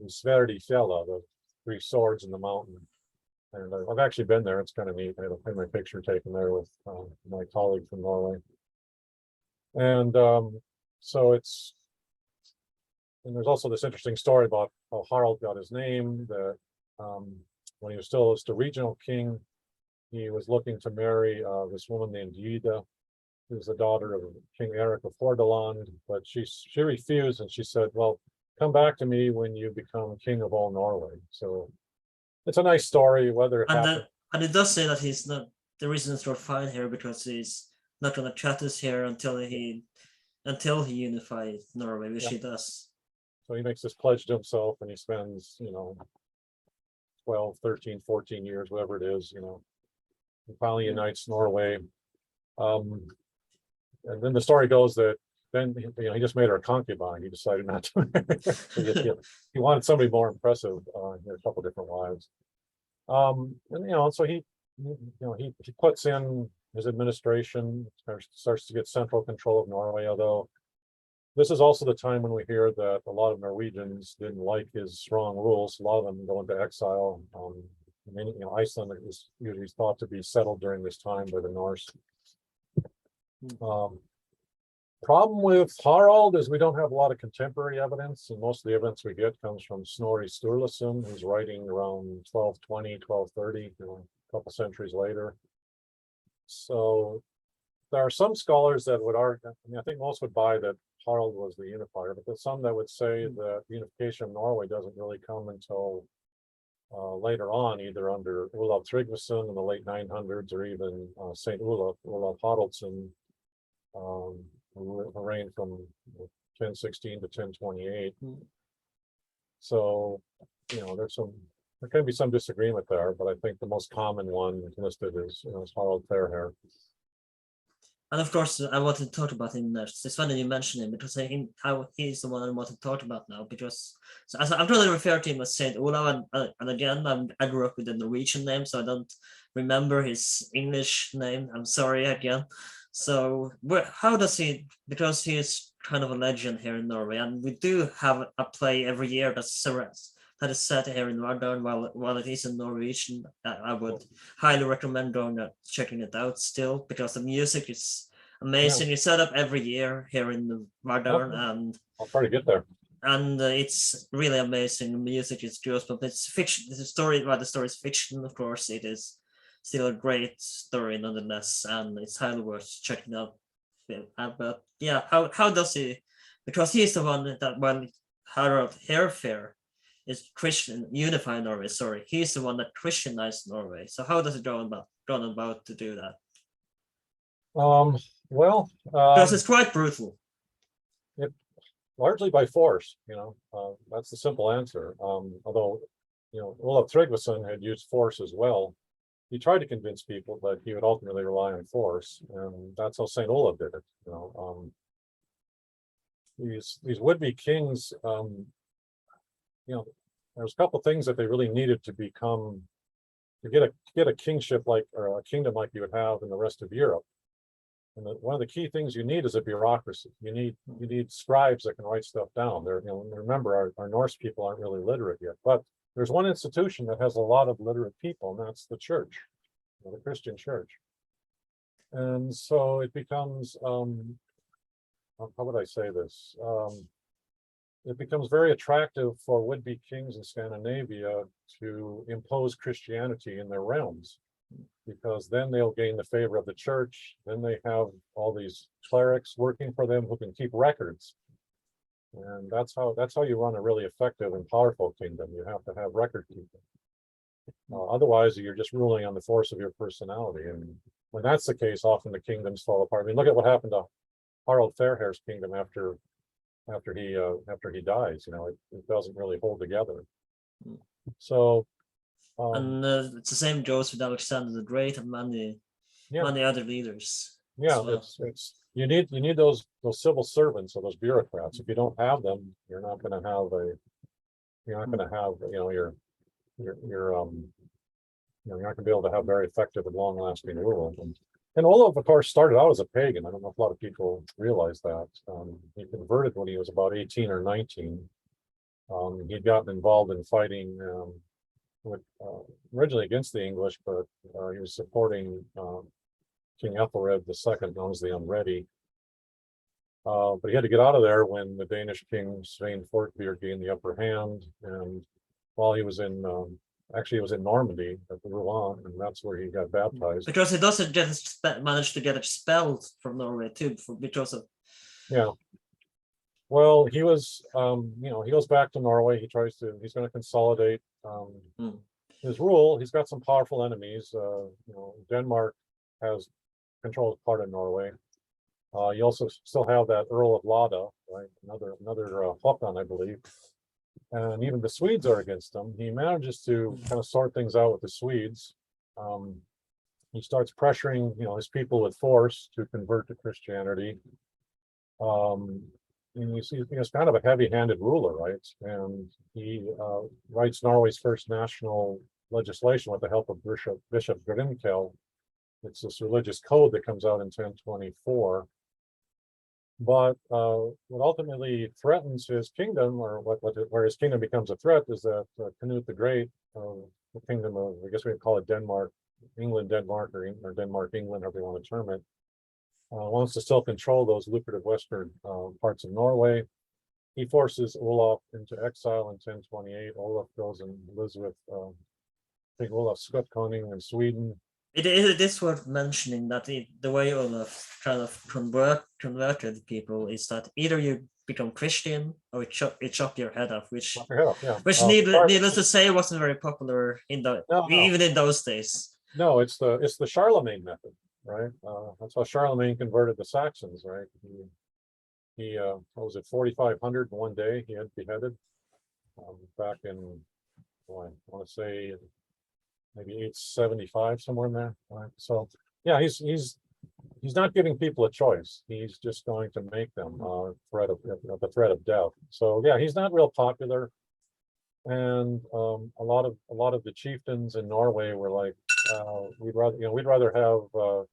Sverdi Fjella, the three swords in the mountain. And I've actually been there. It's kind of neat. I had my picture taken there with my colleague from Norway. And so it's, and there's also this interesting story about how Harald got his name, that when he was still just a regional king, he was looking to marry this woman named Gyda, who's the daughter of King Eric of Hordaland, but she refused, and she said, well, come back to me when you become king of all Norway. So it's a nice story, whether it happened. And it does say that he's not, the reason it's not fine here because he's not going to chat us here until he unifies Norway, which he does. So he makes this pledge to himself, and he spends, 12, 13, 14 years, whatever it is, he finally unites Norway. And then the story goes that then he just made her a concubine. He decided not to marry her. So he wanted somebody more impressive. He had a couple different wives. And so he puts in his administration, starts to get central control of Norway, although this is also the time when we hear that a lot of Norwegians didn't like his strong rules. A lot of them go into exile. Iceland is usually thought to be settled during this time by the Norse. Problem with Harald is we don't have a lot of contemporary evidence, and most of the evidence we get comes from Snorri Sturluson, who's writing around 1220, 1230, a couple centuries later. So there are some scholars that would argue, I think most would buy that Harald was the unifier, but there's some that would say that the unification of Norway doesn't really come until later on, either under Olav Tryggvason in the late 900s, or even Saint Olav Haraldsson, who reigned from 1016 to 1028. So, there can be some disagreement there, but I think the most common one listed is Harald Fairhair. And of course, I wanted to talk about him next. It's funny you mentioned him because he's the one I want to talk about now. Because I'm trying to refer to him as Saint Olav, and again, I grew up with the Norwegian name, so I don't remember his English name. I'm sorry again. So how does he? Because he is kind of a legend here in Norway, and we do have a play every year that is set here in Vardø. While it is in Norwegian, I would highly recommend checking it out still, because the music is amazing. It's set up every year here in Vardø, and I'll try to get there. And it's really amazing. The music is just, but it's fiction. It's a story. While the story is fiction, of course, it is still a great story nonetheless, and it's highly worth checking out. But yeah, how does he? Because he's the one that when Harald Hairfair is Christian, unify Norway. Sorry, he's the one that Christianized Norway. So how does it go about to do that? Because it's quite brutal. Largely by force, that's the simple answer. Although, Olav Tryggvason had used force as well. He tried to convince people, but he would ultimately rely on force, and that's how Saint Olav did it. These would-be kings. There's a couple of things that they really needed to become, to get a kingship or a kingdom like you would have in the rest of Europe. And one of the key things you need is a bureaucracy. You need scribes that can write stuff down. Remember, our Norse people aren't really literate yet, but there's one institution that has a lot of literate people, and that's the church, the Christian church. And so it becomes, how would I say this? It becomes very attractive for would-be kings in Scandinavia to impose Christianity in their realms, because then they'll gain the favor of the church. Then they have all these clerics working for them who can keep records. And that's how you run a really effective and powerful kingdom. You have to have record keeping. Otherwise, you're just ruling on the force of your personality. And when that's the case, often the kingdoms fall apart. I mean, look at what happened to Harald Fairhair's kingdom after he dies. It doesn't really hold together. So and it's the same goes with Alexander the Great and many other leaders. Yeah, well. You need those civil servants or those bureaucrats. If you don't have them, you're not going to have you're not going to be able to have very effective and long-lasting rule. And Olav, of course, started out as a pagan. I don't know if a lot of people realize that. He converted when he was about 18 or 19. He'd gotten involved in fighting originally against the English, but he was supporting King Ethelred II, known as the Unready. But he had to get out of there when the Danish king Svein Forkbeard gained the upper hand, and while he was in actually he was in Normandy at Rouen, and that's where he got baptized. Because he doesn't just manage to get expelled from Norway too, because of Yeah. Well, he was, he goes back to Norway. He's going to consolidate his rule. He's got some powerful enemies. Denmark has controls part of Norway. You also still have that Earl of Lada, right? Another Håkon, I believe. And even the Swedes are against him. He manages to kind of sort things out with the Swedes. He starts pressuring, his people with force to convert to Christianity. And he's kind of a heavy-handed ruler, right? And he writes Norway's first national legislation with the help of Bishop Grimkel. It's this religious code that comes out in 1024. But what ultimately threatens his kingdom, or where his kingdom becomes a threat, is that Canute the Great, the kingdom of, I guess we would call it Denmark, Denmark, or Denmark, England, however you want to term it, wants to still control those lucrative western parts of Norway. He forces Olaf into exile in 1028. Olaf goes and lives with, I think, Olaf Skotkonung in Sweden. it is worth mentioning that the way Olaf kind of converted people is that either you become Christian or you chop your head off, which needless to say wasn't very popular even in those days. No, it's the Charlemagne method, right? That's how Charlemagne converted the Saxons, right? He what was it, 4,500 in one day he had beheaded back in, I want to say maybe 875, somewhere in there. Right? So yeah, he's not giving people a choice. He's just going to make them the threat of death. So yeah, he's not real popular. And a lot of the chieftains in Norway were like, we'd rather have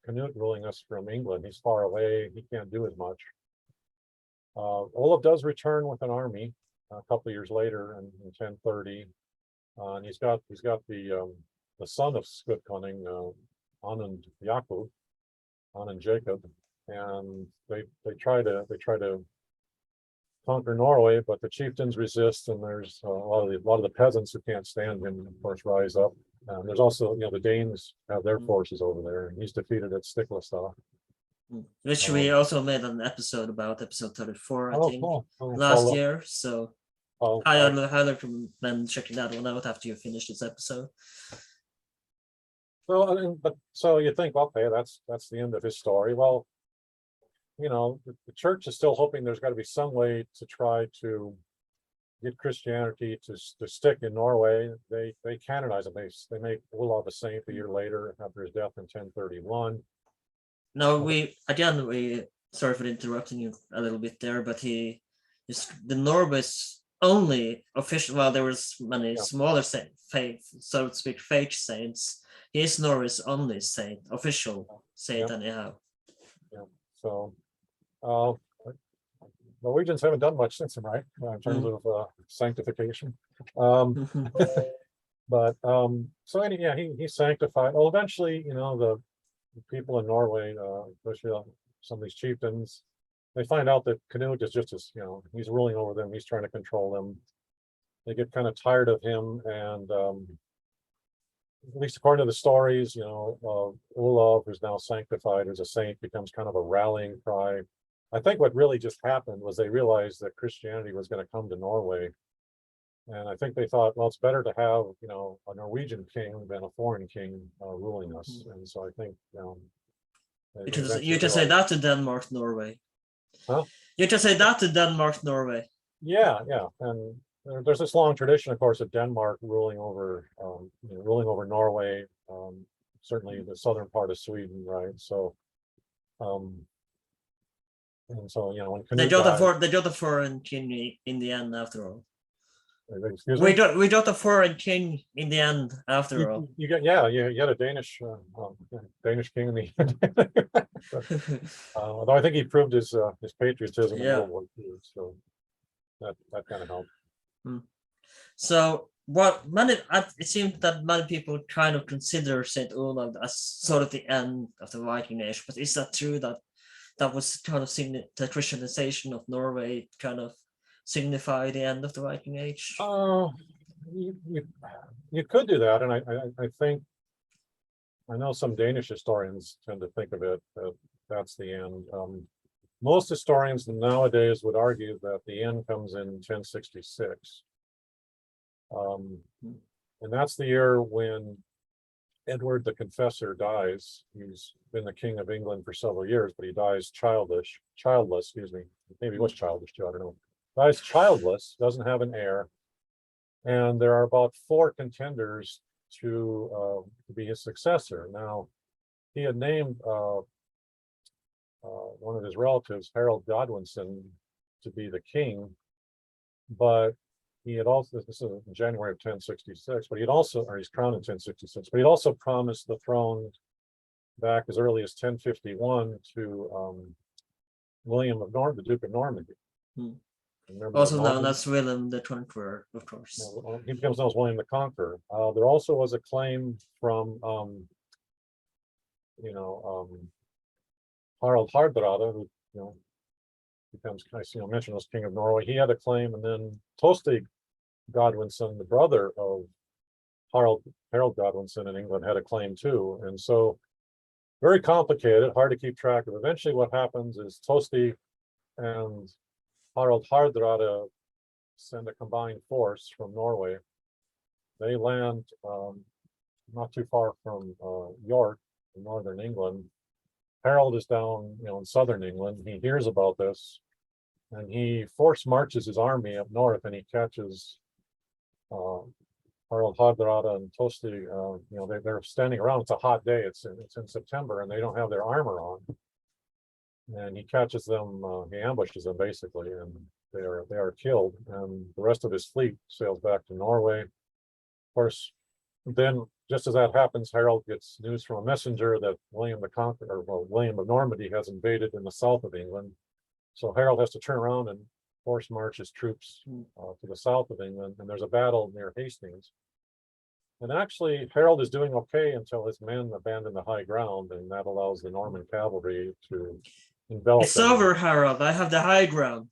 Canute ruling us from England. He's far away. He can't do as much. Olaf does return with an army a couple of years later in 1030, and he's got the son of Skotkonung, Anund Jacob, and they try to conquer Norway, but the chieftains resist, and there's a lot of the peasants who can't stand him, of course, rise up. There's also, the Danes have their forces over there, and he's defeated at Stiklestad. Which we also made an episode about, episode 34, I think, last year. So I highly recommend checking that one out after you finish this episode. So you think, okay, that's the end of his story. Well, the church is still hoping there's got to be some way to try to get Christianity to stick in Norway. They canonize him. They make Olaf a saint a year later after his death in 1031. No, sorry for interrupting you a little bit there, but the Norway's only official, well, there was many smaller so to speak, fake saints. He is Norway's only saint, official saint, anyhow. Yeah. So Norwegians haven't done much since him, right? In terms of sanctification. But so anyway, he's sanctified. Well, eventually, the people in Norway, especially some of these chieftains, they find out that Canute is just as, he's ruling over them. He's trying to control them. They get kind of tired of him, and at least according to the stories, Olaf, who's now sanctified as a saint, becomes kind of a rallying cry. I think what really just happened was they realized that Christianity was going to come to Norway. And I think they thought, well, it's better to have, a Norwegian king than a foreign king ruling us. And so I think, you just say that to Denmark, Norway. Huh? You just say that to Denmark, Norway. Yeah. And there's this long tradition, of course, of Denmark ruling over Norway, certainly the southern part of Sweden, right? So, and so, when Canute they got a foreign king in the end, after all. Excuse me? We got a foreign king in the end, after all. You had a Danish king in the end. Although I think he proved his patriotism in World War II, so that kind of helped. So it seems that many people kind of consider Saint Olaf as sort of the end of the Viking Age, but is that true that that was kind of the Christianization of Norway kind of signify the end of the Viking Age? You, you, you could do that, and I think I know some Danish historians tend to think of it that that's the end. Most historians nowadays would argue that the end comes in 1066. And that's the year when Edward the Confessor dies. He's been the King of England for several years, but he dies childless, excuse me. Maybe he was childish too, I don't know. Dies childless, doesn't have an heir. And there are about 4 contenders to be his successor. Now, he had named one of his relatives, Harold Godwinson, to be the king, but he had also, this is in January of 1066, but he'd also, or he's crowned in 1066, but he'd also promised the throne back as early as 1051 to William of the Duke of Normandy. Also known as William the Conqueror, of course. He becomes known as William the Conqueror. There also was a claim from, Harald Hardrada, who, becomes, mentioned as King of Norway. He had a claim, and then Tostig Godwinson, the brother of Harold Godwinson in England, had a claim too. And so, very complicated, hard to keep track of. Eventually, what happens is Tostig and Harald Hardrada send a combined force from Norway. They land not too far from York in northern England. Harold is down, in southern England. He hears about this, and he force marches his army up north, and he catches Harald Hardrada and Tostig. They're standing around. It's a hot day. It's in September, and they don't have their armor on. And he catches them. He ambushes them basically, and they are killed. And the rest of his fleet sails back to Norway. Of course, then just as that happens, Harold gets news from a messenger that William the Conqueror, William of Normandy, has invaded in the south of England. So Harold has to turn around and force march his troops to the south of England, and there's a battle near Hastings. And actually, Harold is doing okay until his men abandon the high ground, and that allows the Norman cavalry to envelop It's them. over, Harold. I have the high ground.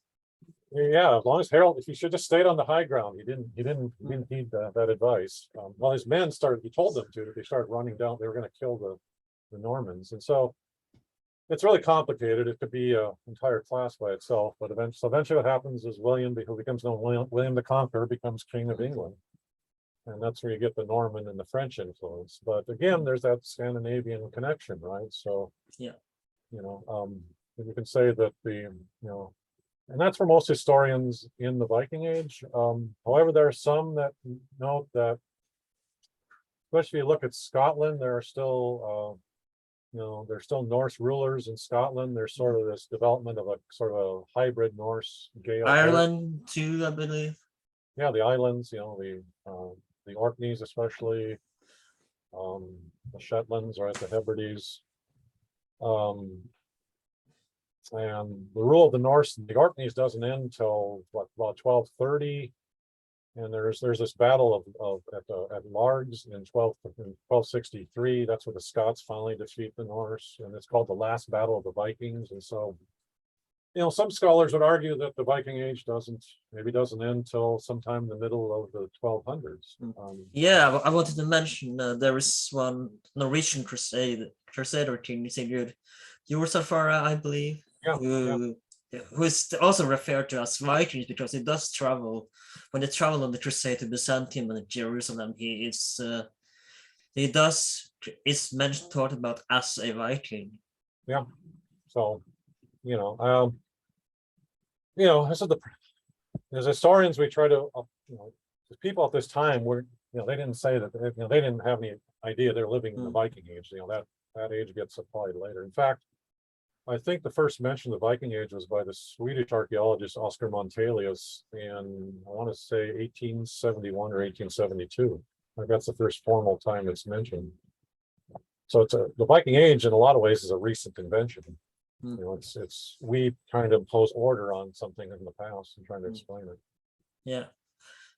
Yeah, as long as Harold, if he should just stayed on the high ground, he didn't heed that advice. Well, his men started. He told them to. They started running down. They were going to kill the Normans, and so it's really complicated. It could be an entire class by itself. But eventually, what happens is William, who becomes known William the Conqueror, becomes King of England, and that's where you get the Norman and the French influence. But again, there's that Scandinavian connection, right? So yeah, you can say that and that's for most historians in the Viking Age. However, there are some that note that, especially if you look at Scotland, there are still, there's still Norse rulers in Scotland. There's sort of this development of a sort of a hybrid Norse Gael. Ireland too, I believe. Yeah, the islands, the Orkneys especially, the Shetlands, right, the Hebrides. And the rule of the Norse, the Orkneys, doesn't end until about 1230, and there's this battle at Largs in 1263. That's where the Scots finally defeat the Norse, and it's called the last battle of the Vikings. And so, some scholars would argue that the Viking Age doesn't end until sometime in the middle of the 1200s. Yeah, I wanted to mention there is one Norwegian crusader king, Sigurd Jorsalfar, I believe. Who is also referred to as Vikings because he does travel. When they travel on the crusade to Byzantium and Jerusalem, he is taught about as a Viking. Yeah. So, this is as historians, we try to, the people at this time were, they didn't say that, they didn't have any idea they're living in the Viking Age. That age gets applied later. In fact, I think the first mention of the Viking Age was by the Swedish archaeologist Oscar Montelius in, I want to say, 1871 or 1872. Like that's the first formal time it's mentioned. So the Viking Age in a lot of ways is a recent invention. We kind of impose order on something in the past and trying to explain it. Yeah.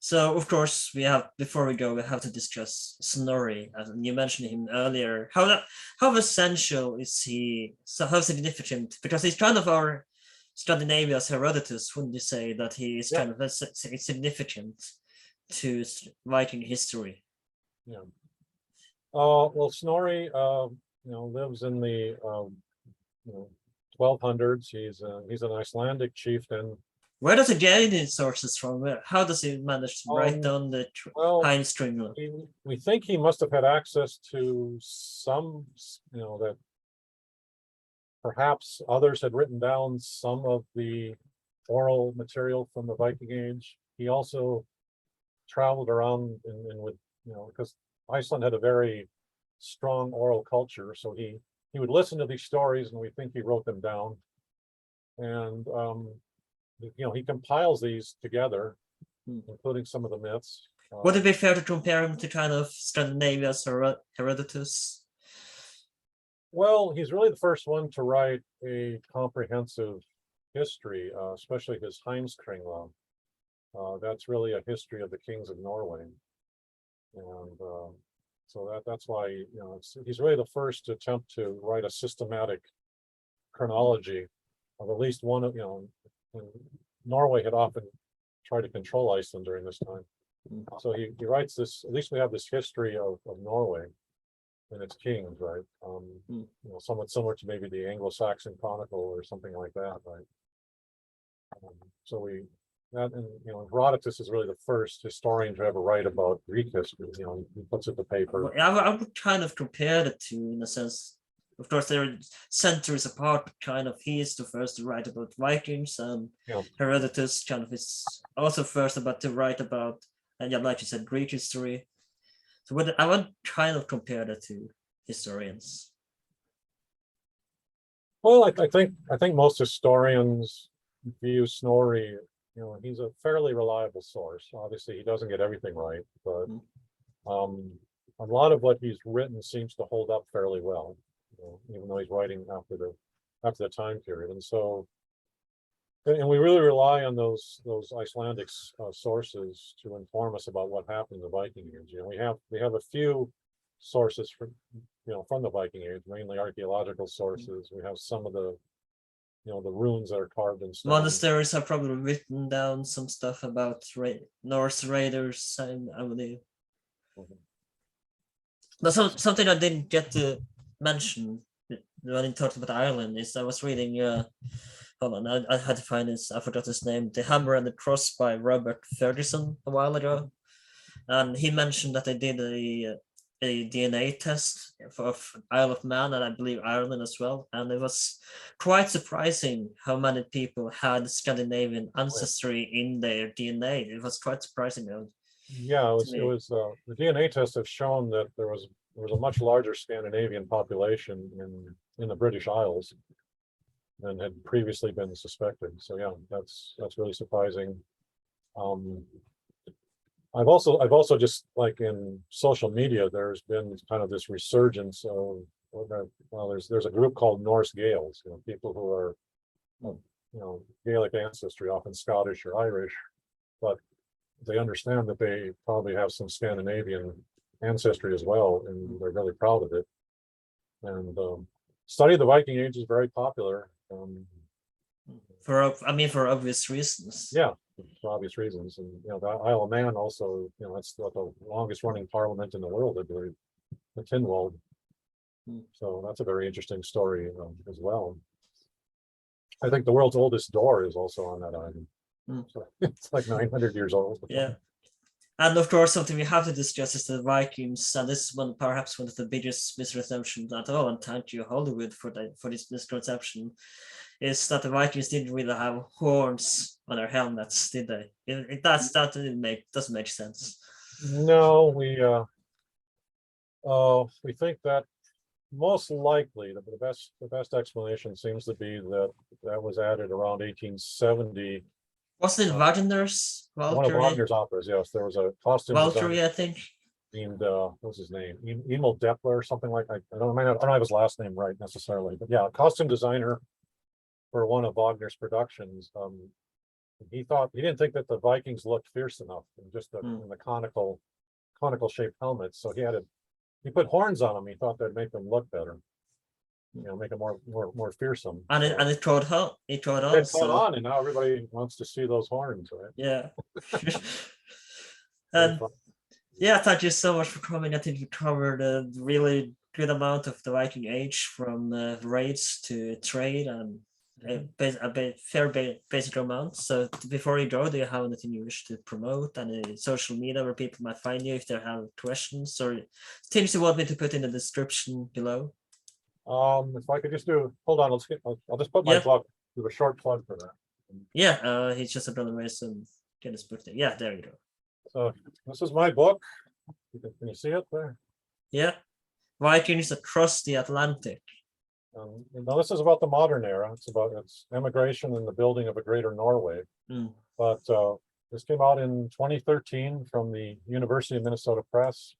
So of course before we go, we have to discuss Snorri. As you mentioned him earlier. How essential is he? So how significant? Because he's kind of our Scandinavia's Herodotus. Wouldn't you say that he is Yeah. kind of significant to Viking history? Yeah. Well, Snorri, lives in the 1200s. He's an Icelandic chieftain. Where does he get his sources from? How does he manage to write down the Well, Heimskringla? we think he must have had access to some, that perhaps others had written down some of the oral material from the Viking Age. He also traveled around and with, because Iceland had a very strong oral culture, so he would listen to these stories, and we think he wrote them down. And he compiles these together, including some of the myths. Would it be fair to compare him to kind of Scandinavia's Herodotus? Well, he's really the first one to write a comprehensive history, especially his Heimskringla. That's really a history of the kings of Norway. And so that's why, he's really the first to attempt to write a systematic chronology of at least one of, and Norway had often tried to control Iceland during this time. So he writes this, at least we have this history of Norway and its kings, right? Somewhat similar to maybe the Anglo-Saxon Chronicle or something like that, right? Herodotus is really the first historian to ever write about Greek history. He puts it to paper. I would kind of compare the two in a sense. Of course, they're centuries apart, but kind of he is the first to write about Vikings, and Herodotus kind of is also first to write about, and like you said, Greek history. So I would kind of compare the two historians. Well, I think most historians view Snorri, he's a fairly reliable source. Obviously, he doesn't get everything right, but a lot of what he's written seems to hold up fairly well, even though he's writing after the time period. And so, and we really rely on those Icelandic sources to inform us about what happened in the Viking Age. We have a few sources from the Viking Age, mainly archaeological sources. We have some of the runes that are carved in stone. Monasteries have probably written down some stuff about Norse raiders, I believe. But something I didn't get to mention when I talked about Ireland is I was reading, hold on, I had to find this, I forgot his name, The Hammer and the Cross by Robert Ferguson a while ago. And he mentioned that they did a DNA test of Isle of Man and I believe Ireland as well. And it was quite surprising how many people had Scandinavian ancestry in their DNA. It was quite surprising. Yeah, it was the DNA tests have shown that there was a much larger Scandinavian population in the British Isles than had previously been suspected. So yeah, that's really surprising. I've also just like in social media, there's been kind of this resurgence of, there's a group called Norse Gaels, people who are, Gaelic ancestry, often Scottish or Irish, but they understand that they probably have some Scandinavian ancestry as well, and they're really proud of it. And study of the Viking Age is very popular. For obvious reasons. Yeah, for obvious reasons. And the Isle of Man also, that's the longest running parliament in the world, I believe, the Tynwald. So that's a very interesting story as well. I think the world's oldest door is also on that island. So it's like 900 years old. Yeah. And of course, something we have to discuss is the Vikings, and this is perhaps one of the biggest misconceptions at all. And thank you, Hollywood, for this misconception, is that the Vikings didn't really have horns on their helmets, did they? That doesn't make sense. No, we think that most likely the best explanation seems to be that was added around 1870. Wasn't it Wagner's Valkyrie? One of Wagner's operas, yes. There was a costume Valkyrie, designer I think. named what's his name? Emil Deppler or something like that. I don't have his last name right necessarily, but yeah, a costume designer for one of Wagner's productions he didn't think that the Vikings looked fierce enough in just Mm. in the conical shaped helmets. So he put horns on them. He thought that'd make them look better, make them more fearsome. And So it caught on. It caught on. it caught on, and now everybody wants to see those horns, right? Yeah. Very And fun. yeah, thank you so much for coming. I think you covered a really good amount of the Viking Age, from raids to trade, and basic amount. So before you go, do you have anything you wish to promote? Any social media where people might find you if they have questions or things you want me to put in the description below? If I could just hold on, I'll just put my Yeah. book, do a short plug for that. Yeah, he's just a brother Mason. Get his book there. Yeah, there you go. So this is my book. Can you see it there? Yeah, Vikings across the Atlantic. Now this is about the modern era. It's immigration and the building of a greater Norway. Mm. But this came out in 2013 from the University of Minnesota Press.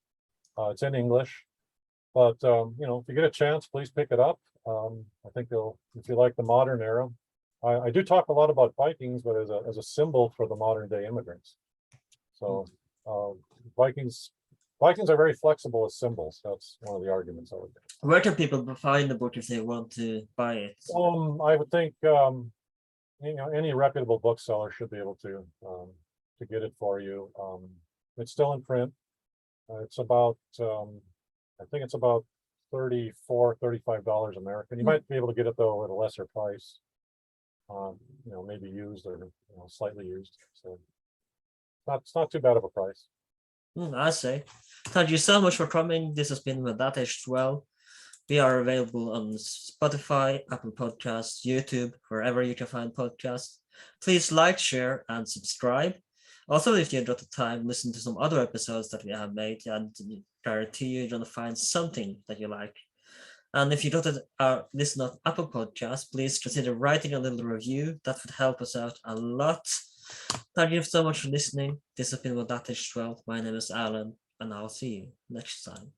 It's in English, but if you get a chance, please pick it up. I think if you like the modern era. I do talk a lot about Vikings, but as a symbol for the modern day immigrants. So Vikings are very flexible as symbols. That's one of the arguments I would make. Where can people find the book if they want to buy it? I would think any reputable bookseller should be able to get it for you. It's still in print. It's about I think it's about $35 American. You might be able to get it though at a lesser price. Maybe used or slightly used. So it's not too bad of a price. I say. Thank you so much for coming. This has been with That Age 12. We are available on Spotify, Apple Podcasts, YouTube, wherever you can find podcasts. Please like, share, and subscribe. Also, if you enjoyed the time, listen to some other episodes that we have made, and guarantee you're going to find something that you like. And if you don't listen on Apple Podcasts, please consider writing a little review. That would help us out a lot. Thank you so much for listening. This has been That Age 12. My name is Alan, and I'll see you next time.